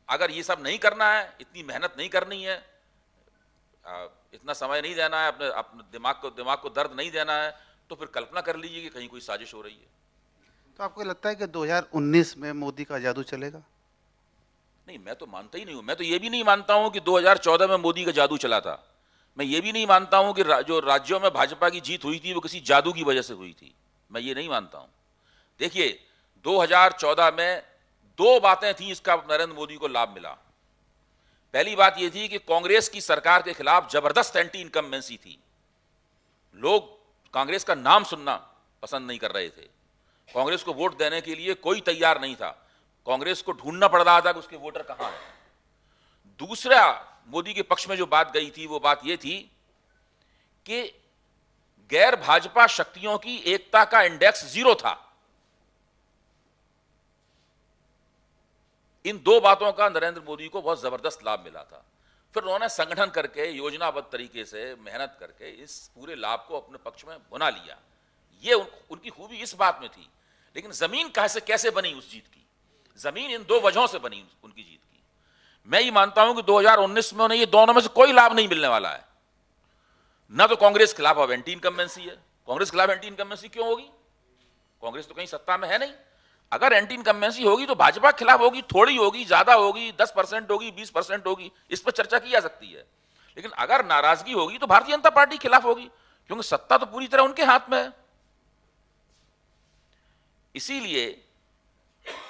[SPEAKER 3] अगर ये सब नहीं करना है, इतनी मेहनत नहीं करनी है, इतना समय नहीं देना है, अपने अपने दिमाग को दर्द नहीं देना है, तो फिर कल्पना कर लीजिए कि कहीं कोई साजिश हो रही है।
[SPEAKER 2] तो आपको लगता है कि 2019 में मोदी का जादू चलेगा?
[SPEAKER 3] नहीं, मैं तो मानता ही नहीं हूं। मैं तो ये भी नहीं मानता हूं कि 2014 में मोदी का जादू चला था। मैं ये भी नहीं मानता हूं कि जो राज्यों में भाजपा की जीत हुई थी वो किसी जादू की वजह से हुई थी। मैं ये नहीं मानता हूं। देखिए, 2014 में दो बातें थी इसका नरेंद्र मोदी को लाभ मिला। पहली बात यह थी कि कांग्रेस की सरकार के खिलाफ जबरदस्त एंटी इनकम्बेंसी थी। लोग कांग्रेस का नाम सुनना पसंद नहीं कर रहे थे। कांग्रेस को वोट देने के लिए कोई तैयार नहीं था। कांग्रेस को ढूंढना पड़ रहा था कि उसके वोटर कहां हैं। दूसरा मोदी के पक्ष में जो बात गई थी वो बात यह थी कि गैर भाजपा शक्तियों की एकता का इंडेक्स 0 था। इन दो बातों का नरेंद्र मोदी को बहुत जबरदस्त लाभ मिला था। फिर उन्होंने संगठन करके, योजनाबद्ध तरीके से मेहनत करके इस पूरे लाभ को अपने पक्ष में बना लिया। ये उनकी खूबी इस बात में थी। लेकिन जमीन कैसे बनी उस जीत की? जमीन इन दो वजहों से बनी उनकी जीत की। मैं ये मानता हूं कि 2019 में उन्हें ये दोनों में से कोई लाभ नहीं मिलने वाला है। ना तो कांग्रेस के खिलाफ अब एंटी इनकम्बेंसी है। कांग्रेस के खिलाफ एंटी इनकम्बेंसी क्यों होगी? कांग्रेस तो कहीं सत्ता में है नहीं। अगर एंटी इनकम्बेंसी होगी तो भाजपा के खिलाफ होगी, थोड़ी होगी, ज्यादा होगी, 10% होगी, 20% होगी, इस पर चर्चा की जा सकती है। लेकिन अगर नाराजगी होगी तो भारतीय जनता पार्टी के खिलाफ होगी, क्योंकि सत्ता तो पूरी तरह उनके हाथ में है। इसीलिए,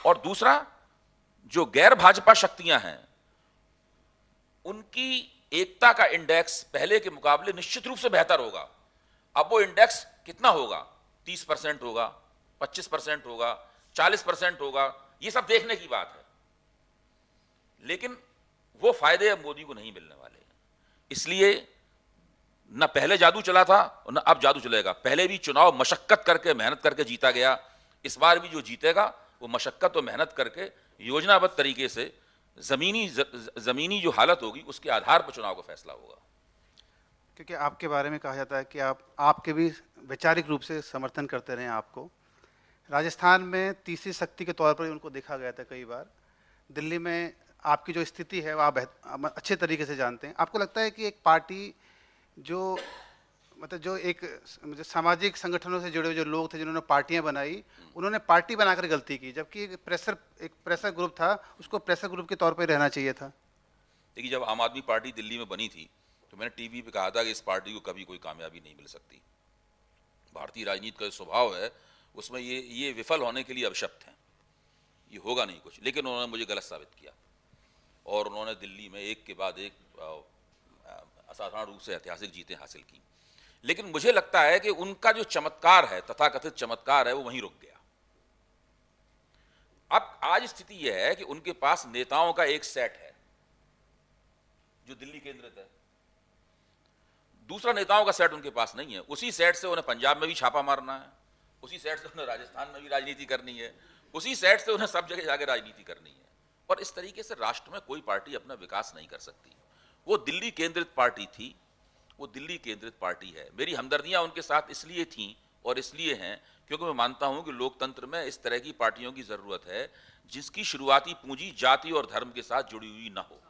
[SPEAKER 3] और दूसरा, जो गैर भाजपा शक्तियां हैं उनकी एकता का इंडेक्स पहले के मुकाबले निश्चित रूप से बेहतर होगा। अब वो इंडेक्स कितना होगा? 30% होगा, 25% होगा, 40% होगा, ये सब देखने की बात है। लेकिन वो फायदे अब मोदी को नहीं मिलने वाले हैं। इसलिए न पहले जादू चला था और न अब जादू चलेगा। पहले भी चुनाव मशक्कत करके, मेहनत करके जीता गया। इस बार भी जो जीतेगा वो मशक्कत और मेहनत करके, योजनाबद्ध तरीके से, जमीनी जो हालत होगी उसके आधार पर चुनाव का फैसला होगा।
[SPEAKER 2] क्योंकि आपके बारे में कहा जाता है कि आपके भी वैचारिक रूप से समर्थन करते रहे आपको। राजस्थान में तीसरी शक्ति के तौर पर उनको देखा गया था कई बार। दिल्ली में आपकी जो स्थिति है वो आप अच्छे तरीके से जानते हैं। आपको लगता है कि एक पार्टी जो जो एक सामाजिक संगठनों से जुड़े हुए जो लोग थे जिन्होंने पार्टियां बनाई, उन्होंने पार्टी बनाकर गलती की, जबकि एक प्रेशर ग्रुप था, उसको प्रेशर ग्रुप के तौर पर रहना चाहिए था?
[SPEAKER 3] देखिए, जब आम आदमी पार्टी दिल्ली में बनी थी तो मैंने टीवी पे कहा था कि इस पार्टी को कभी कोई कामयाबी नहीं मिल सकती। भारतीय राजनीति का जो स्वभाव है उसमें ये विफल होने के लिए अभिशप्त हैं, ये होगा नहीं कुछ। लेकिन उन्होंने मुझे गलत साबित किया और उन्होंने दिल्ली में एक के बाद एक असाधारण रूप से ऐतिहासिक जीतें हासिल की। लेकिन मुझे लगता है कि उनका जो चमत्कार है, तथाकथित चमत्कार है, वो वहीं रुक गया। अब आज स्थिति यह है कि उनके पास नेताओं का एक सेट है जो दिल्ली केंद्रित है। दूसरा नेताओं का सेट उनके पास नहीं है। उसी सेट से उन्हें पंजाब में भी छापा मारना है, उसी सेट से उन्हें राजस्थान में भी राजनीति करनी है, उसी सेट से उन्हें सब जगह जाकर राजनीति करनी है। और इस तरीके से राष्ट्र में कोई पार्टी अपना विकास नहीं कर सकती। वो दिल्ली केंद्रित पार्टी थी, वो दिल्ली केंद्रित पार्टी है। मेरी हमदर्दियां उनके साथ इसलिए थीं और इसलिए हैं क्योंकि मैं मानता हूं कि लोकतंत्र में इस तरह की पार्टियों की जरूरत है जिसकी शुरुआती पूंजी जाति और धर्म के साथ जुड़ी हुई ना हो।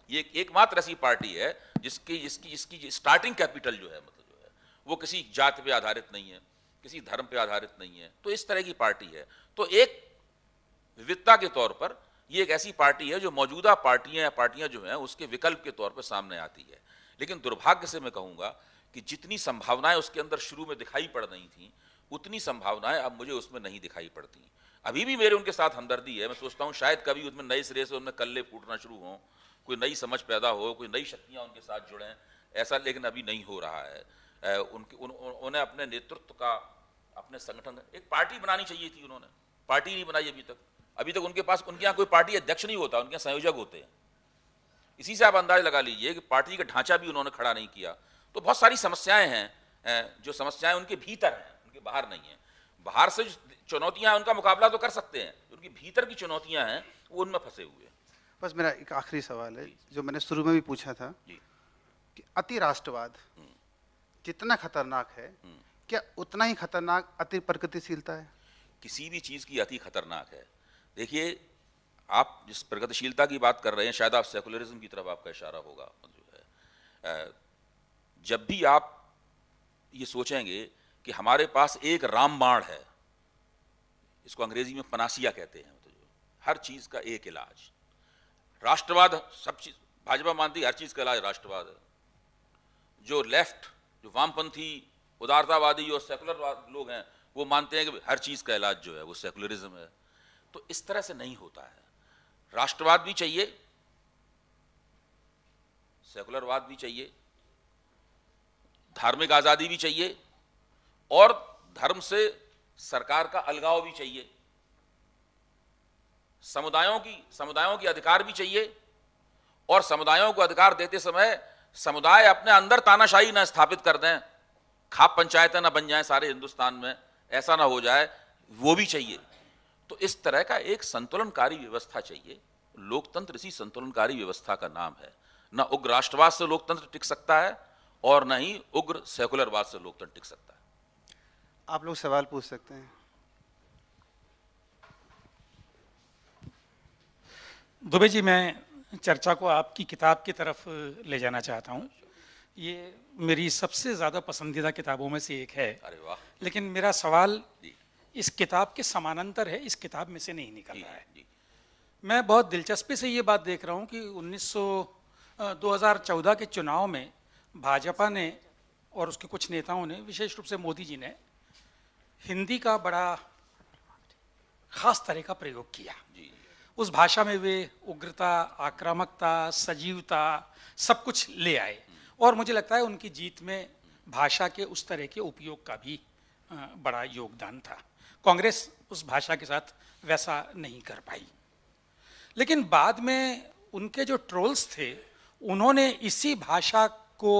[SPEAKER 3] ये एकमात्र ऐसी पार्टी है जिसकी स्टार्टिंग कैपिटल जो है, मतलब जो है, वो किसी जाति पे आधारित नहीं है, किसी धर्म पे आधारित नहीं है। तो इस तरह की पार्टी है। तो एक विविधता के तौर पर ये एक ऐसी पार्टी है जो मौजूदा पार्टियां जो हैं उसके विकल्प के तौर पर सामने आती है। लेकिन दुर्भाग्य से मैं कहूंगा कि जितनी संभावनाएं उसके अंदर शुरू में दिखाई पड़ रही थी, उतनी संभावनाएं अब मुझे उसमें नहीं दिखाई पड़ती। अभी भी मेरे उनके साथ हमदर्दी है। मैं सोचता हूं शायद कभी उसमें नए सिरे से उनमें कल्ले फूटना शुरू हों, कोई नई समझ पैदा हो, कोई नई शक्तियां उनके साथ जुड़ें, ऐसा लेकिन अभी नहीं हो रहा है। उन्हें अपने नेतृत्व का, अपने संगठन, एक पार्टी बनानी चाहिए थी। उन्होंने पार्टी नहीं बनाई अभी तक उनके पास, उनके यहाँ कोई पार्टी अध्यक्ष नहीं होता, उनके यहाँ संयोजक होते हैं। इसी से आप अंदाज लगा लीजिए कि पार्टी का ढांचा भी उन्होंने खड़ा नहीं किया। तो बहुत सारी समस्याएं हैं, जो समस्याएं उनके भीतर हैं, उनके बाहर नहीं है। बाहर से चुनौतियां उनका मुकाबला तो कर सकते हैं, उनकी भीतर की चुनौतियां हैं वो उनमें फंसे हुए हैं।
[SPEAKER 2] बस मेरा एक आखिरी सवाल है जो मैंने शुरू में भी पूछा था
[SPEAKER 3] जी।
[SPEAKER 2] कि अति राष्ट्रवाद जितना खतरनाक है, क्या उतना ही खतरनाक अति प्रगतिशीलता है?
[SPEAKER 3] किसी भी चीज की अति खतरनाक है। देखिए, आप जिस प्रगतिशीलता की बात कर रहे हैं, शायद आप सेकुलरिज्म की तरफ आपका इशारा होगा। जो है, जब भी आप ये सोचेंगे कि हमारे पास एक रामबाण है, इसको अंग्रेजी में पनासिया कहते हैं, तो हर चीज का एक इलाज, राष्ट्रवाद सब चीज, भाजपा मानती है हर चीज का इलाज राष्ट्रवाद है। जो लेफ्ट, जो वामपंथी उदारतावादी और सेकुलर लोग हैं, वो मानते हैं कि हर चीज का इलाज जो है वो सेकुलरिज्म है। तो इस तरह से नहीं होता है। राष्ट्रवाद भी चाहिए, सेकुलरवाद भी चाहिए, धार्मिक आजादी भी चाहिए, और धर्म से सरकार का अलगाव भी चाहिए। समुदायों की अधिकार भी चाहिए, और समुदायों को अधिकार देते समय समुदाय अपने अंदर तानाशाही ना स्थापित कर दें, खाप पंचायतें ना बन जाएं सारे हिंदुस्तान में, ऐसा ना हो जाए, वो भी चाहिए। तो इस तरह का एक संतुलनकारी व्यवस्था चाहिए। लोकतंत्र इसी संतुलनकारी व्यवस्था का नाम है। ना उग्र राष्ट्रवाद से लोकतंत्र टिक सकता है, और ना ही उग्र सेकुलरवाद से लोकतंत्र टिक सकता है।
[SPEAKER 2] आप लोग सवाल पूछ सकते हैं।
[SPEAKER 4] दुबे जी, मैं चर्चा को आपकी किताब की तरफ ले जाना चाहता हूँ। ये मेरी सबसे ज़्यादा पसंदीदा किताबों में से एक है।
[SPEAKER 3] अरे वाह।
[SPEAKER 4] लेकिन मेरा सवाल
[SPEAKER 3] जी
[SPEAKER 4] इस किताब के समानांतर है, इस किताब में से नहीं निकल
[SPEAKER 3] जी
[SPEAKER 4] रहा है।
[SPEAKER 3] जी।
[SPEAKER 4] मैं बहुत दिलचस्पी से ये बात देख रहा हूँ कि 2014 के चुनाव में भाजपा ने और उसके कुछ नेताओं ने, विशेष रूप से मोदी जी ने, हिंदी का बड़ा खास तरह का प्रयोग किया।
[SPEAKER 3] जी।
[SPEAKER 4] उस भाषा में वे उग्रता, आक्रामकता, सजीवता सब कुछ ले आए, और मुझे लगता है उनकी जीत में भाषा के उस तरह के उपयोग का भी बड़ा योगदान था। कांग्रेस उस भाषा के साथ वैसा नहीं कर पाई। लेकिन बाद में उनके जो ट्रोल्स थे, उन्होंने इसी भाषा को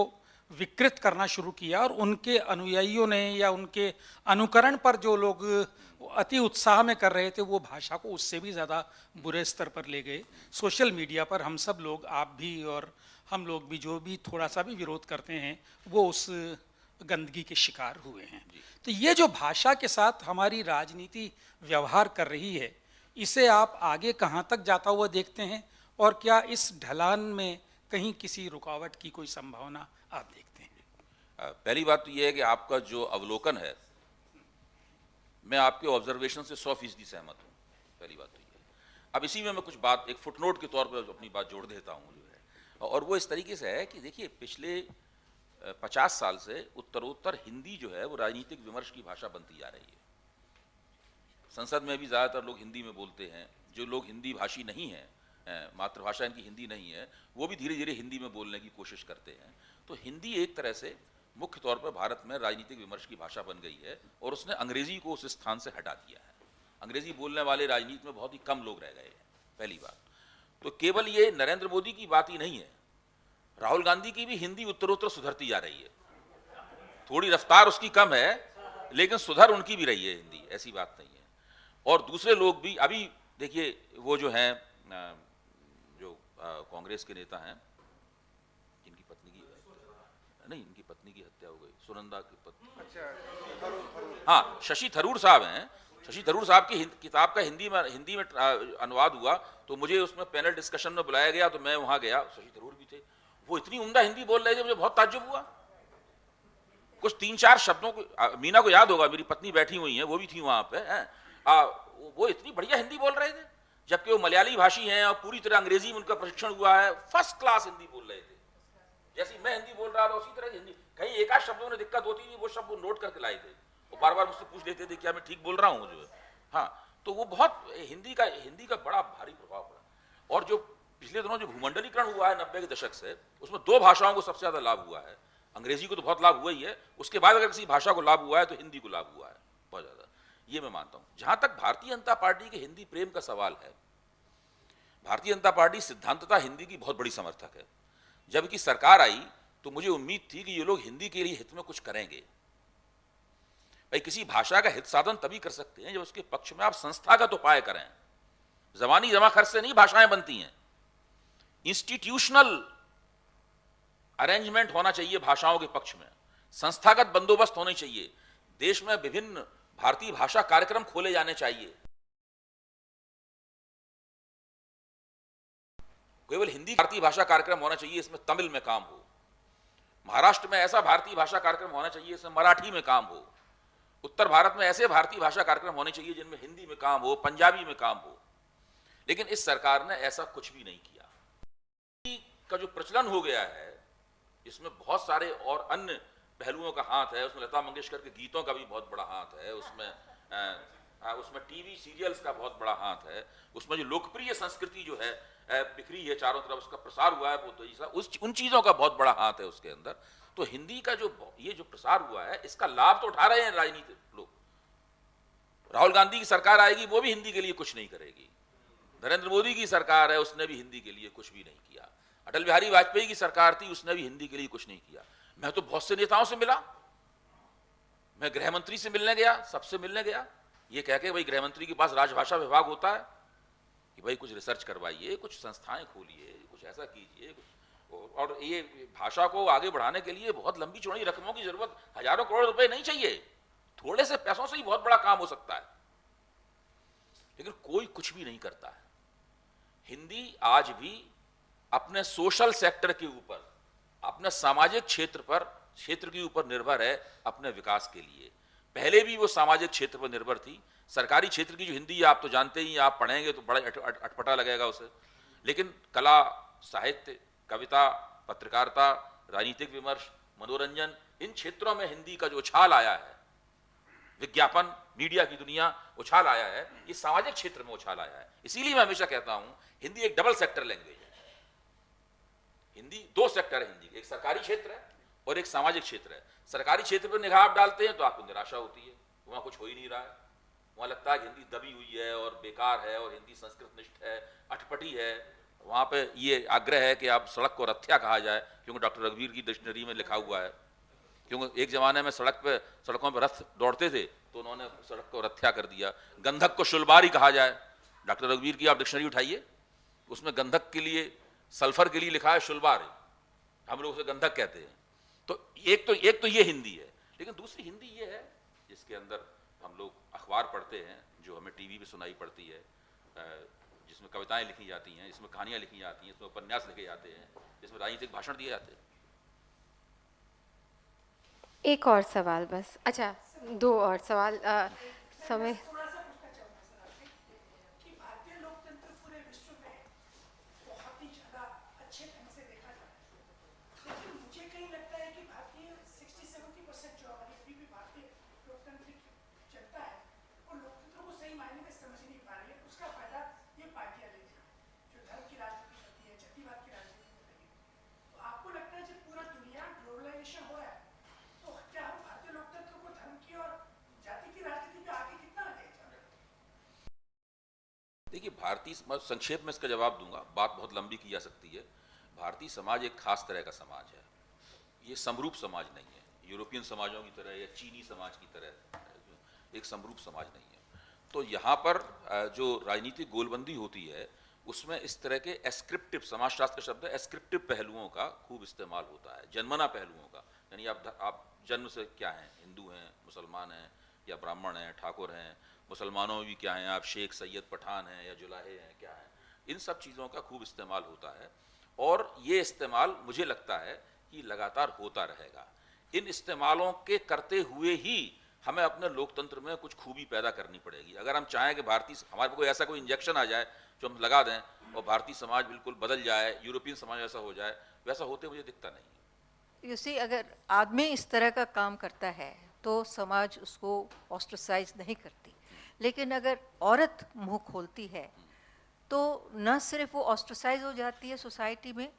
[SPEAKER 4] विकृत करना शुरू किया, और उनके अनुयायियों ने या उनके अनुकरण पर जो लोग अति उत्साह में कर रहे थे, वो भाषा को उससे भी ज़्यादा बुरे स्तर पर ले गए। सोशल मीडिया पर हम सब लोग, आप भी और हम लोग भी, जो भी थोड़ा सा भी विरोध करते हैं, वो उस गंदगी के शिकार हुए हैं। तो ये जो भाषा के साथ हमारी राजनीति व्यवहार कर रही है, इसे आप आगे कहाँ तक जाता हुआ देखते हैं, और क्या इस ढलान में कहीं किसी रुकावट की कोई संभावना आप देखते हैं?
[SPEAKER 3] पहली बात तो यह है कि आपका जो अवलोकन है, मैं आपके ऑब्जर्वेशन से 100% सहमत हूँ। पहली बात तो ये है। अब इसी में मैं कुछ बात एक फुटनोट के तौर पर अपनी बात जोड़ देता हूँ, जो है, और वो इस तरीके से है कि देखिए, पिछले 50 साल से उत्तरोत्तर हिंदी जो है वो राजनीतिक विमर्श की भाषा बनती जा रही है। संसद में भी ज़्यादातर लोग हिंदी में बोलते हैं। जो लोग हिंदी भाषी नहीं हैं, मातृभाषा इनकी हिंदी नहीं है, वो भी धीरे धीरे हिंदी में बोलने की कोशिश करते हैं। तो हिंदी एक तरह से मुख्य तौर पर भारत में राजनीतिक विमर्श की भाषा बन गई है, और उसने अंग्रेजी को उस स्थान से हटा दिया है। अंग्रेजी बोलने वाले राजनीति में बहुत ही कम लोग रह गए हैं, पहली बात। तो केवल ये नरेंद्र मोदी की बात ही नहीं है, राहुल गांधी की भी हिंदी उत्तरोत्तर सुधरती जा रही है। थोड़ी रफ्तार उसकी कम है, लेकिन सुधर उनकी भी रही है हिंदी, ऐसी बात नहीं है। और दूसरे लोग भी, अभी देखिए, वो जो हैं, जो कांग्रेस के नेता हैं, जिनकी पत्नी की नहीं, इनकी पत्नी की हत्या हो गई, सुनंदा की पत्नी, हाँ, शशि थरूर साहब हैं। शशि थरूर साहब की किताब का हिंदी में अनुवाद हुआ, तो मुझे उसमें पैनल डिस्कशन में बुलाया गया, तो मैं वहां गया। शशि थरूर भी थे, वो इतनी उम्दा हिंदी बोल रहे थे, मुझे बहुत ताज्जुब हुआ। कुछ 3-4 शब्दों को, मीना को याद होगा, मेरी पत्नी बैठी हुई है, वो भी थी वहां पे, वो इतनी बढ़िया हिंदी बोल रहे थे, जबकि वो मलयाली भाषी हैं और पूरी तरह अंग्रेजी में उनका प्रशिक्षण हुआ है, फर्स्ट क्लास हिंदी बोल रहे थे। जैसी मैं हिंदी बोल रहा था उसी तरह हिंदी, कहीं एक आध शब्दों में दिक्कत होती थी, वो शब्द वो नोट करके लाए थे। वो बार बार मुझसे पूछ लेते थे क्या मैं ठीक बोल रहा हूँ, जो है। हाँ, तो वो बहुत हिंदी का बड़ा भारी प्रभाव पड़ा। और जो पिछले दिनों जो भूमंडलीकरण हुआ है 90 के दशक से, उसमें 2 भाषाओं को सबसे ज्यादा लाभ हुआ है। अंग्रेजी को तो बहुत लाभ हुआ ही है, उसके बाद अगर किसी भाषा को लाभ हुआ है तो हिंदी को लाभ हुआ है बहुत ज्यादा, ये मैं मानता हूं। जहां तक भारतीय जनता पार्टी के हिंदी प्रेम का सवाल है, भारतीय जनता पार्टी सिद्धांततः हिंदी की बहुत बड़ी समर्थक है। जबकि सरकार आई तो मुझे उम्मीद थी कि ये लोग हिंदी के लिए हित में कुछ करेंगे। भाई, किसी भाषा का हित साधन तभी कर सकते हैं जब उसके पक्ष में आप संस्था का तो उपाय करें। जबानी जमा खर्च से नहीं भाषाएं बनती हैं। इंस्टीट्यूशनल अरेंजमेंट होना चाहिए भाषाओं के पक्ष में, संस्थागत बंदोबस्त होने चाहिए, देश में विभिन्न भारतीय भाषा कार्यक्रम खोले जाने चाहिए। केवल हिंदी भारतीय भाषा कार्यक्रम होना चाहिए, इसमें तमिल में काम हो। महाराष्ट्र में ऐसा भारतीय भाषा कार्यक्रम होना चाहिए इसमें मराठी में काम हो। उत्तर भारत में ऐसे भारतीय भाषा कार्यक्रम होने चाहिए जिनमें हिंदी में काम हो, पंजाबी में काम हो। लेकिन इस सरकार ने ऐसा कुछ भी नहीं किया। हिंदी का जो प्रचलन हो गया है, इसमें बहुत सारे और अन्य पहलुओं का हाथ है। उसमें लता मंगेशकर के गीतों का भी बहुत बड़ा हाथ है, उसमें टीवी सीरियल्स का बहुत बड़ा हाथ है, उसमें जो लोकप्रिय संस्कृति जो है बिखरी है चारों तरफ, उसका प्रसार हुआ है, उन चीजों का बहुत बड़ा हाथ है उसके अंदर। तो हिंदी का ये जो प्रसार हुआ है, इसका लाभ तो उठा रहे हैं राजनीतिक लोग। राहुल गांधी की सरकार आएगी, वो भी हिंदी के लिए कुछ नहीं करेगी। नरेंद्र मोदी की सरकार है, उसने भी हिंदी के लिए कुछ भी नहीं किया। अटल बिहारी वाजपेयी की सरकार थी, उसने भी हिंदी के लिए कुछ नहीं किया। मैं तो बहुत से नेताओं से मिला, मैं गृह मंत्री से मिलने गया, सबसे मिलने गया, ये कह के भाई गृह मंत्री के पास राजभाषा विभाग होता है कि भाई कुछ रिसर्च करवाइए, कुछ संस्थाएं खोलिए, कुछ ऐसा कीजिए। और ये भाषा को आगे बढ़ाने के लिए बहुत लंबी चौड़ी रकमों की जरूरत, हजारों करोड़ रुपए नहीं चाहिए, थोड़े से पैसों से ही बहुत बड़ा काम हो सकता है। लेकिन कोई कुछ भी नहीं करता है। हिंदी आज भी अपने सोशल सेक्टर के ऊपर, अपने सामाजिक क्षेत्र के ऊपर निर्भर है अपने विकास के लिए। पहले भी वो सामाजिक क्षेत्र पर निर्भर थी। सरकारी क्षेत्र की जो हिंदी है, आप तो जानते ही, आप पढ़ेंगे तो बड़ा अटपटा लगेगा उसे। लेकिन कला, साहित्य, कविता, पत्रकारिता, राजनीतिक विमर्श, मनोरंजन, इन क्षेत्रों में हिंदी का जो उछाल आया है, विज्ञापन, मीडिया की दुनिया उछाल आया है, ये सामाजिक क्षेत्र में उछाल आया है। इसीलिए मैं हमेशा कहता हूं हिंदी एक डबल सेक्टर लैंग्वेज है। हिंदी दो सेक्टर है हिंदी, एक सरकारी क्षेत्र है और एक सामाजिक क्षेत्र है। सरकारी क्षेत्र पर निगाह आप डालते हैं तो आपको निराशा होती है, वहां कुछ हो ही नहीं रहा है, वहां लगता है कि हिंदी दबी हुई है और बेकार है और हिंदी संस्कृत निष्ठ है, अटपटी है। वहां पे ये आग्रह है कि आप सड़क को रथ्या कहा जाए, क्योंकि डॉक्टर रघुवीर की डिक्शनरी में लिखा हुआ है। क्योंकि एक जमाने में सड़कों पर रथ दौड़ते थे तो उन्होंने सड़क को रथ्या कर दिया। गंधक को शुलबारी कहा जाए, डॉक्टर रघुवीर की आप डिक्शनरी उठाइए, उसमें गंधक के लिए, सल्फर के लिए लिखा है शुलबारी, हम लोग उसे गंधक कहते हैं। तो एक तो ये हिंदी है। लेकिन दूसरी हिंदी ये है जिसके अंदर हम लोग अखबार पढ़ते हैं, जो हमें टीवी पे सुनाई पड़ती है, जिसमें कविताएं लिखी जाती हैं, जिसमें कहानियां लिखी जाती हैं, जिसमें उपन्यास लिखे जाते हैं, जिसमें राजनीतिक भाषण दिए जाते हैं।
[SPEAKER 1] एक और सवाल बस। अच्छा, दो और सवाल समय।
[SPEAKER 5] थोड़ा सा पूछना चाहूंगा सर आपसे कि भारतीय लोकतंत्र पूरे विश्व में बहुत ही ज्यादा अच्छे ढंग से देखा जाता है, लेकिन मुझे कहीं लगता है कि भारतीय 60-70% जो हमारी अभी भी भारतीय लोकतांत्रिक जनता है, वो लोकतंत्र को सही मायने में समझ नहीं पा रही है। उसका फायदा ये पार्टियां ले रही है जो धर्म की राजनीति करती है, जातिवाद की राजनीति कर रही है। तो आपको लगता है जब पूरा दुनिया ग्लोबलाइजेशन हो रहा है, तो क्या हम भारतीय लोकतंत्र को धर्म की और जाति की राजनीति पे आगे कितना ले जा रहे हैं?
[SPEAKER 3] देखिए, भारतीय समाज, संक्षेप में इसका जवाब दूंगा, बात बहुत लंबी की जा सकती है। भारतीय समाज एक खास तरह का समाज है, ये समरूप समाज नहीं है, यूरोपियन समाजों की तरह या चीनी समाज की तरह एक समरूप समाज नहीं है। तो यहाँ पर जो राजनीतिक गोलबंदी होती है उसमें इस तरह के एस्क्रिप्टिव, समाजशास्त्र का शब्द है, एस्क्रिप्टिव पहलुओं का खूब इस्तेमाल होता है, जन्मना पहलुओं का। यानी आप जन्म से क्या हैं, हिंदू हैं, मुसलमान हैं या ब्राह्मण हैं, ठाकुर हैं, मुसलमानों में भी क्या हैं, आप शेख, सैयद, पठान हैं या जुलाहे हैं, क्या हैं, इन सब चीज़ों का खूब इस्तेमाल होता है। और ये इस्तेमाल मुझे लगता है कि लगातार होता रहेगा। इन इस्तेमालों के करते हुए ही हमें अपने लोकतंत्र में कुछ खूबी पैदा करनी पड़ेगी। अगर हम चाहें कि हमारे कोई ऐसा कोई इंजेक्शन आ जाए जो हम लगा दें और भारतीय समाज बिल्कुल बदल जाए, यूरोपियन समाज ऐसा हो जाए, वैसा होते मुझे दिखता नहीं।
[SPEAKER 6] यू सी, अगर आदमी इस तरह का काम करता है तो समाज उसको ऑस्ट्रसाइज नहीं करती, लेकिन अगर औरत मुंह खोलती है तो न सिर्फ वो ऑस्ट्रसाइज हो जाती है सोसाइटी में,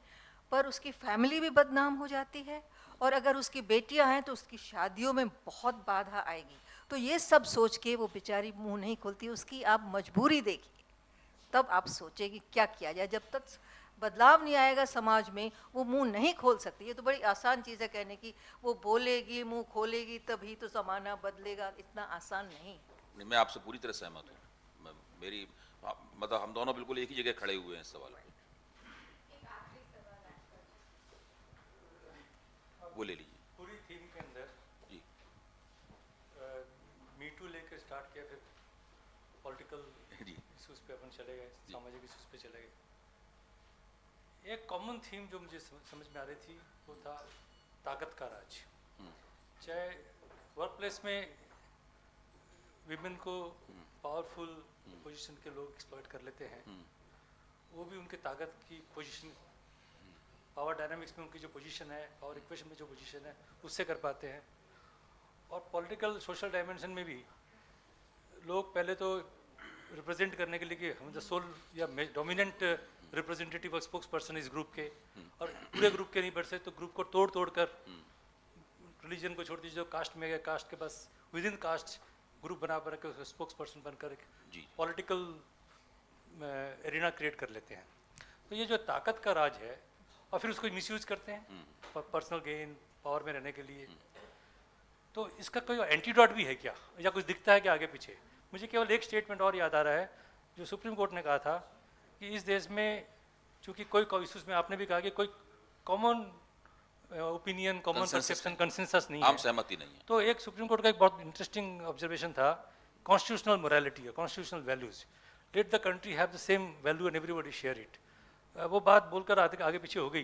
[SPEAKER 6] पर उसकी फैमिली भी बदनाम हो जाती है, और अगर उसकी बेटियां हैं तो उसकी शादियों में बहुत बाधा आएगी। तो ये सब सोच के वो बेचारी मुंह नहीं खोलती, उसकी आप मजबूरी देखिए, तब आप सोचें कि क्या किया जाए। जब तक बदलाव नहीं आएगा समाज में, वो मुंह नहीं खोल सकती। ये तो बड़ी आसान चीज़ है कहने की, वो बोलेगी, मुंह खोलेगी तभी तो ज़माना बदलेगा, इतना आसान नहीं।
[SPEAKER 3] मैं आपसे पूरी तरह सहमत हूँ। मेरी मतलब हम दोनों बिल्कुल एक ही जगह खड़े हुए हैं इस सवाल पे। वो ले लीजिए।
[SPEAKER 7] पूरी थीम के अंदर
[SPEAKER 3] जी
[SPEAKER 7] मी टू लेकर स्टार्ट किया, फिर पॉलिटिकल
[SPEAKER 3] जी
[SPEAKER 7] इश्यूज पे अपन चले गए, सामाजिक इश्यूज पे चले गए। एक कॉमन थीम जो मुझे समझ में आ रही थी वो था ताकत का राज। चाहे वर्क प्लेस में विमेन को पावरफुल पोजीशन के लोग एक्सप्लॉइट कर लेते हैं, वो भी उनके ताकत की पोजीशन, पावर डायनामिक्स में उनकी जो पोजीशन है, पावर इक्वेशन में जो पोजीशन है, उससे कर पाते हैं। और पॉलिटिकल सोशल डायमेंशन में भी लोग पहले तो रिप्रेजेंट करने के लिए कि हम द सोल या डोमिनेंट रिप्रेजेंटेटिव और स्पोक्स पर्सन इस ग्रुप के, और पूरे ग्रुप के नहीं बढ़ सकते तो ग्रुप को तोड़ कर रिलीजन को छोड़ दीजिए, जो कास्ट में गए कास्ट के पास विद इन कास्ट ग्रुप बना के स्पोक्स पर्सन बनकर पॉलिटिकल एरिना क्रिएट कर लेते हैं। तो ये जो ताकत का राज है, और फिर उसको मिसयूज करते हैं पर्सनल गेन, पावर में रहने के लिए। तो इसका कोई एंटीडोट भी है क्या, या कुछ दिखता है क्या आगे पीछे? मुझे केवल एक स्टेटमेंट और याद आ रहा है जो सुप्रीम कोर्ट ने कहा था कि इस देश में चूंकि कोई इश्यूज में आपने भी कहा कि कोई common opinion, common perception, consensus नहीं
[SPEAKER 3] आम
[SPEAKER 7] है,
[SPEAKER 3] सहमति नहीं है।
[SPEAKER 7] तो एक सुप्रीम कोर्ट का एक बहुत इंटरेस्टिंग ऑब्जर्वेशन था, कॉन्स्टिट्यूशनल मोरालिटी है, constitutional values, let the country have the same value and everybody share it. वो बात बोलकर आगे पीछे हो गई,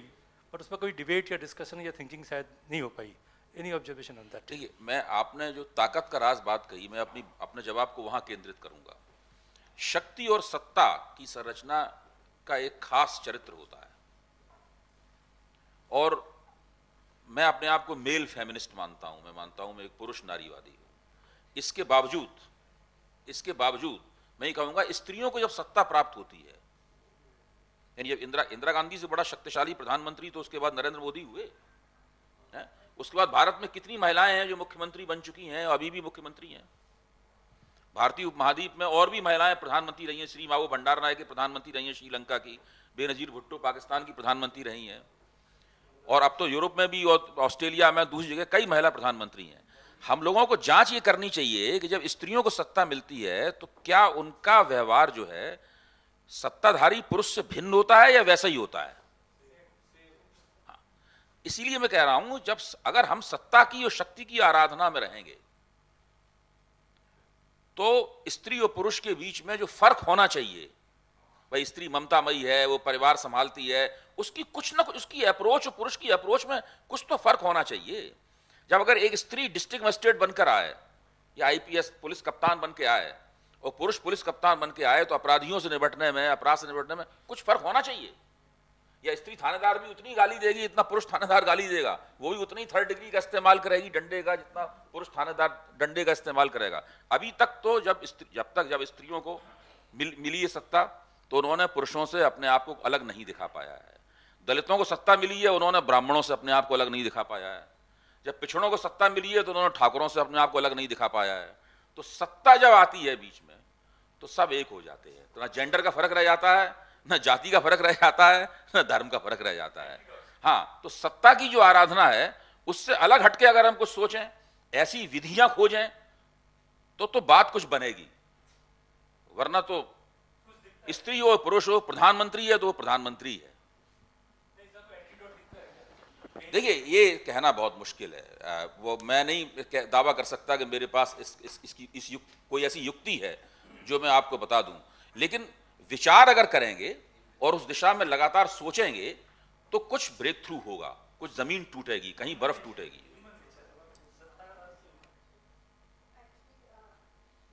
[SPEAKER 7] बट उस पर कोई डिबेट या डिस्कशन या थिंकिंग शायद नहीं हो पाई। Any observation on that?
[SPEAKER 3] ठीक है, मैं आपने जो ताकत का राज बात कही, मैं अपने जवाब को वहां केंद्रित करूंगा। शक्ति और सत्ता की संरचना का एक खास चरित्र होता है, और मैं अपने आप को मेल फेमिनिस्ट मानता हूं, मैं मानता हूं मैं एक पुरुष नारीवादी हूं। इसके बावजूद मैं ये कहूंगा, स्त्रियों को जब सत्ता प्राप्त होती है, यानी जब इंदिरा गांधी से बड़ा शक्तिशाली प्रधानमंत्री तो उसके बाद नरेंद्र मोदी हुए हैं, उसके बाद भारत में कितनी महिलाएं हैं जो मुख्यमंत्री बन चुकी हैं और अभी भी मुख्यमंत्री हैं। भारतीय उपमहाद्वीप में और भी महिलाएं प्रधानमंत्री रही हैं, श्री मावो भंडारनायके प्रधानमंत्री रही हैं श्रीलंका की, बेनजीर भुट्टो पाकिस्तान की प्रधानमंत्री रही हैं, और अब तो यूरोप में भी और ऑस्ट्रेलिया में दूसरी जगह कई महिला प्रधानमंत्री हैं। हम लोगों को जांच ये करनी चाहिए कि जब स्त्रियों को सत्ता मिलती है तो क्या उनका व्यवहार जो है सत्ताधारी पुरुष से भिन्न होता है या वैसा ही होता है। हाँ। इसीलिए मैं कह रहा हूं, जब अगर हम सत्ता की और शक्ति की आराधना में रहेंगे तो स्त्री और पुरुष के बीच में जो फर्क होना चाहिए, भाई स्त्री ममतामयी है, वो परिवार संभालती है, उसकी कुछ ना कुछ, उसकी अप्रोच और पुरुष की अप्रोच में कुछ तो फर्क होना चाहिए। जब अगर एक स्त्री डिस्ट्रिक्ट मजिस्ट्रेट बनकर आए या आईपीएस पुलिस कप्तान बन के आए और पुरुष पुलिस कप्तान बन के आए, तो अपराधियों से निपटने में, अपराध से निपटने में कुछ फर्क होना चाहिए। या स्त्री थानेदार भी उतनी गाली देगी जितना पुरुष थानेदार गाली देगा, वो भी उतनी थर्ड डिग्री का इस्तेमाल करेगी डंडे का जितना पुरुष थानेदार डंडे का इस्तेमाल करेगा। अभी तक तो जब स्त्रियों को मिली ये सत्ता तो उन्होंने पुरुषों से अपने आप को अलग नहीं दिखा पाया है। दलितों को सत्ता मिली है, उन्होंने ब्राह्मणों से अपने आप को अलग नहीं दिखा पाया है। जब पिछड़ों को सत्ता मिली है तो उन्होंने ठाकुरों से अपने आप को अलग नहीं दिखा पाया है। तो सत्ता जब आती है बीच में तो सब एक हो जाते हैं, तो ना जेंडर का फर्क रह जाता है, न जाति का फर्क रह जाता है, न धर्म का फर्क रह जाता है। हाँ, तो सत्ता की जो आराधना है उससे अलग हटके अगर हम कुछ सोचें, ऐसी विधियां खोजें तो बात कुछ बनेगी। वरना तो स्त्री हो पुरुष हो, प्रधानमंत्री है तो वो प्रधानमंत्री है। देखिए, ये कहना बहुत मुश्किल है। वो मैं नहीं दावा कर सकता कि मेरे पास कोई ऐसी युक्ति है जो मैं आपको बता दूं, लेकिन विचार अगर करेंगे और उस दिशा में लगातार सोचेंगे तो कुछ ब्रेक थ्रू होगा, कुछ जमीन टूटेगी, कहीं बर्फ टूटेगी।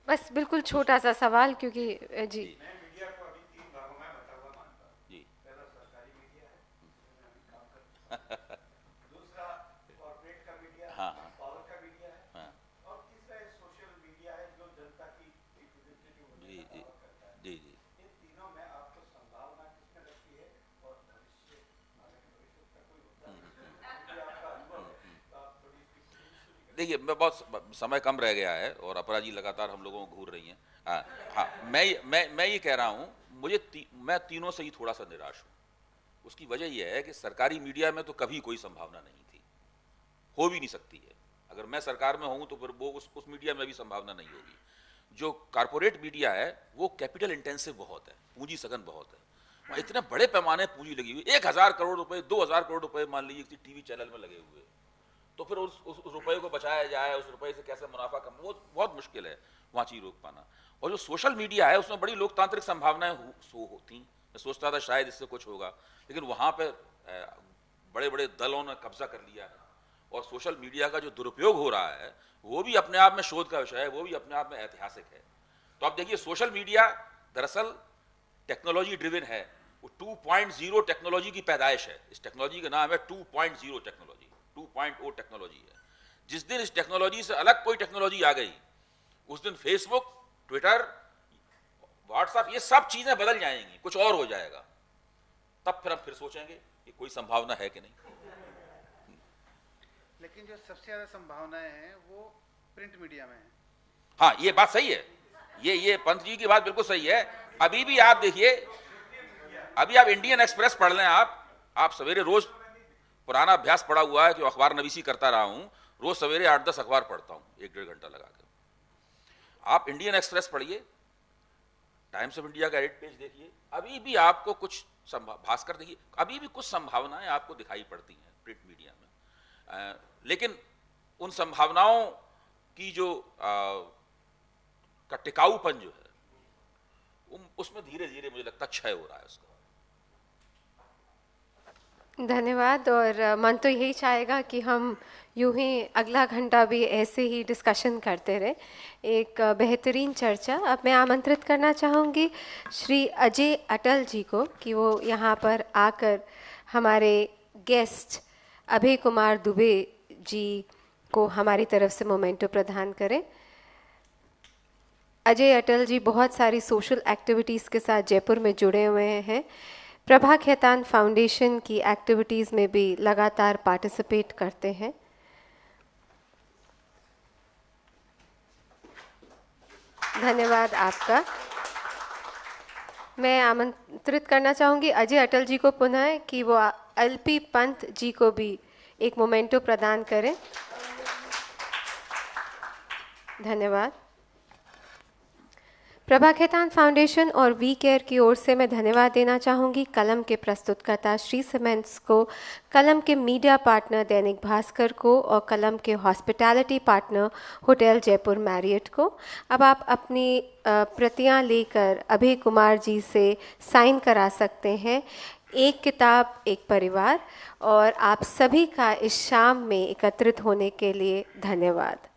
[SPEAKER 1] बस बिल्कुल छोटा सा सवाल, क्योंकि जी
[SPEAKER 2] मीडिया को अभी 3 भागों में बटा हुआ मानता हूं।
[SPEAKER 3] जी।
[SPEAKER 2] पहला सरकारी मीडिया है, काम करता है। दूसरा कॉर्पोरेट का मीडिया है,
[SPEAKER 3] हाँ,
[SPEAKER 2] पावर का मीडिया है,
[SPEAKER 3] हाँ।
[SPEAKER 2] और तीसरा सोशल मीडिया है जो जनता की रिप्रेजेंटेटिव होने
[SPEAKER 3] जी
[SPEAKER 2] का
[SPEAKER 3] जी
[SPEAKER 2] काम करता है।
[SPEAKER 3] जी जी
[SPEAKER 2] इन तीनों में आपको संभावना किसमें लगती है, और भविष्य, हालांकि भविष्य का कोई होता नहीं, क्योंकि आपका अनुभव है, तो आप थोड़ी इसकी।
[SPEAKER 3] देखिए, मैं बहुत समय कम रह गया है और अपरा जी लगातार हम लोगों को घूर रही हैं। हाँ, मैं ये कह रहा हूँ, मैं तीनों से ही थोड़ा सा निराश हूँ। उसकी वजह यह है कि सरकारी मीडिया में तो कभी कोई संभावना नहीं थी, हो भी नहीं सकती है। अगर मैं सरकार में हूँ तो फिर वो उस मीडिया में भी संभावना नहीं होगी। जो कारपोरेट मीडिया है वो कैपिटल इंटेंसिव बहुत है, पूंजी सघन बहुत है, वहाँ इतने बड़े पैमाने पूंजी लगी हुई, 1000 करोड़ रुपए, 2000 करोड़ रुपए मान लीजिए किसी टीवी चैनल में लगे हुए, तो फिर उस रुपये को बचाया जाए, उस रुपये से कैसे मुनाफा कम, वो बहुत मुश्किल है वहाँ चीज रोक पाना। और जो सोशल मीडिया है उसमें बड़ी लोकतांत्रिक संभावनाएं होती। मैं सोचता था शायद इससे कुछ होगा, लेकिन वहाँ पे बड़े बड़े दलों ने कब्जा कर लिया है और सोशल मीडिया का जो दुरुपयोग हो रहा है वो भी अपने आप में शोध का विषय है, वो भी अपने आप में ऐतिहासिक है। तो आप देखिए सोशल मीडिया दरअसल टेक्नोलॉजी ड्रिवन है, वो 2.0 टेक्नोलॉजी की पैदाइश है। इस टेक्नोलॉजी का नाम है 2.0 टेक्नोलॉजी, 2.0 टेक्नोलॉजी है। जिस दिन इस टेक्नोलॉजी से अलग कोई टेक्नोलॉजी आ गई उस दिन फेसबुक, ट्विटर, व्हाट्सएप ये सब चीजें बदल जाएंगी, कुछ और हो जाएगा। तब फिर हम फिर सोचेंगे कि कोई संभावना है कि नहीं।
[SPEAKER 2] लेकिन जो सबसे ज्यादा संभावनाएं हैं वो प्रिंट मीडिया में है।
[SPEAKER 3] हाँ ये बात सही है, ये पंत जी की बात बिल्कुल सही है। अभी भी आप देखिए, अभी आप इंडियन एक्सप्रेस पढ़ लें, आप सवेरे रोज, पुराना अभ्यास पड़ा हुआ है कि अखबार नवीसी करता रहा हूं, रोज सवेरे 8-10 अखबार पढ़ता हूं 1-1.5 घंटा लगा कर। आप इंडियन एक्सप्रेस पढ़िए, टाइम्स ऑफ इंडिया का एडिट पेज देखिए, अभी भी आपको कुछ भास्कर देखिए, अभी भी कुछ संभावनाएं आपको दिखाई पड़ती हैं प्रिंट मीडिया में। लेकिन उन संभावनाओं की जो का टिकाऊपन जो है उसमें धीरे धीरे मुझे लगता है क्षय हो रहा है उसका।
[SPEAKER 1] धन्यवाद। और मन तो यही चाहेगा कि हम यूं ही अगला घंटा भी ऐसे ही डिस्कशन करते रहे, एक बेहतरीन चर्चा। अब मैं आमंत्रित करना चाहूँगी श्री अजय अटल जी को कि वो यहाँ पर आकर हमारे गेस्ट अभय कुमार दुबे जी को हमारी तरफ से मोमेंटो प्रदान करें। अजय अटल जी बहुत सारी सोशल एक्टिविटीज़ के साथ जयपुर में जुड़े हुए हैं। प्रभा खेतान फाउंडेशन की एक्टिविटीज़ में भी लगातार पार्टिसिपेट करते हैं। धन्यवाद आपका। मैं आमंत्रित करना चाहूँगी अजय अटल जी को पुनः कि वो एलपी पंत जी को भी एक मोमेंटो प्रदान करें। धन्यवाद। प्रभा खेतान फाउंडेशन और वी केयर की ओर से मैं धन्यवाद देना चाहूँगी कलम के प्रस्तुतकर्ता श्री सीमेंट्स को, कलम के मीडिया पार्टनर दैनिक भास्कर को और कलम के hospitality partner hotel Jaipur Marriott को। अब आप अपनी प्रतियां लेकर अभय कुमार जी से साइन करा सकते हैं। एक किताब एक परिवार। और आप सभी का इस शाम में एकत्रित होने के लिए धन्यवाद।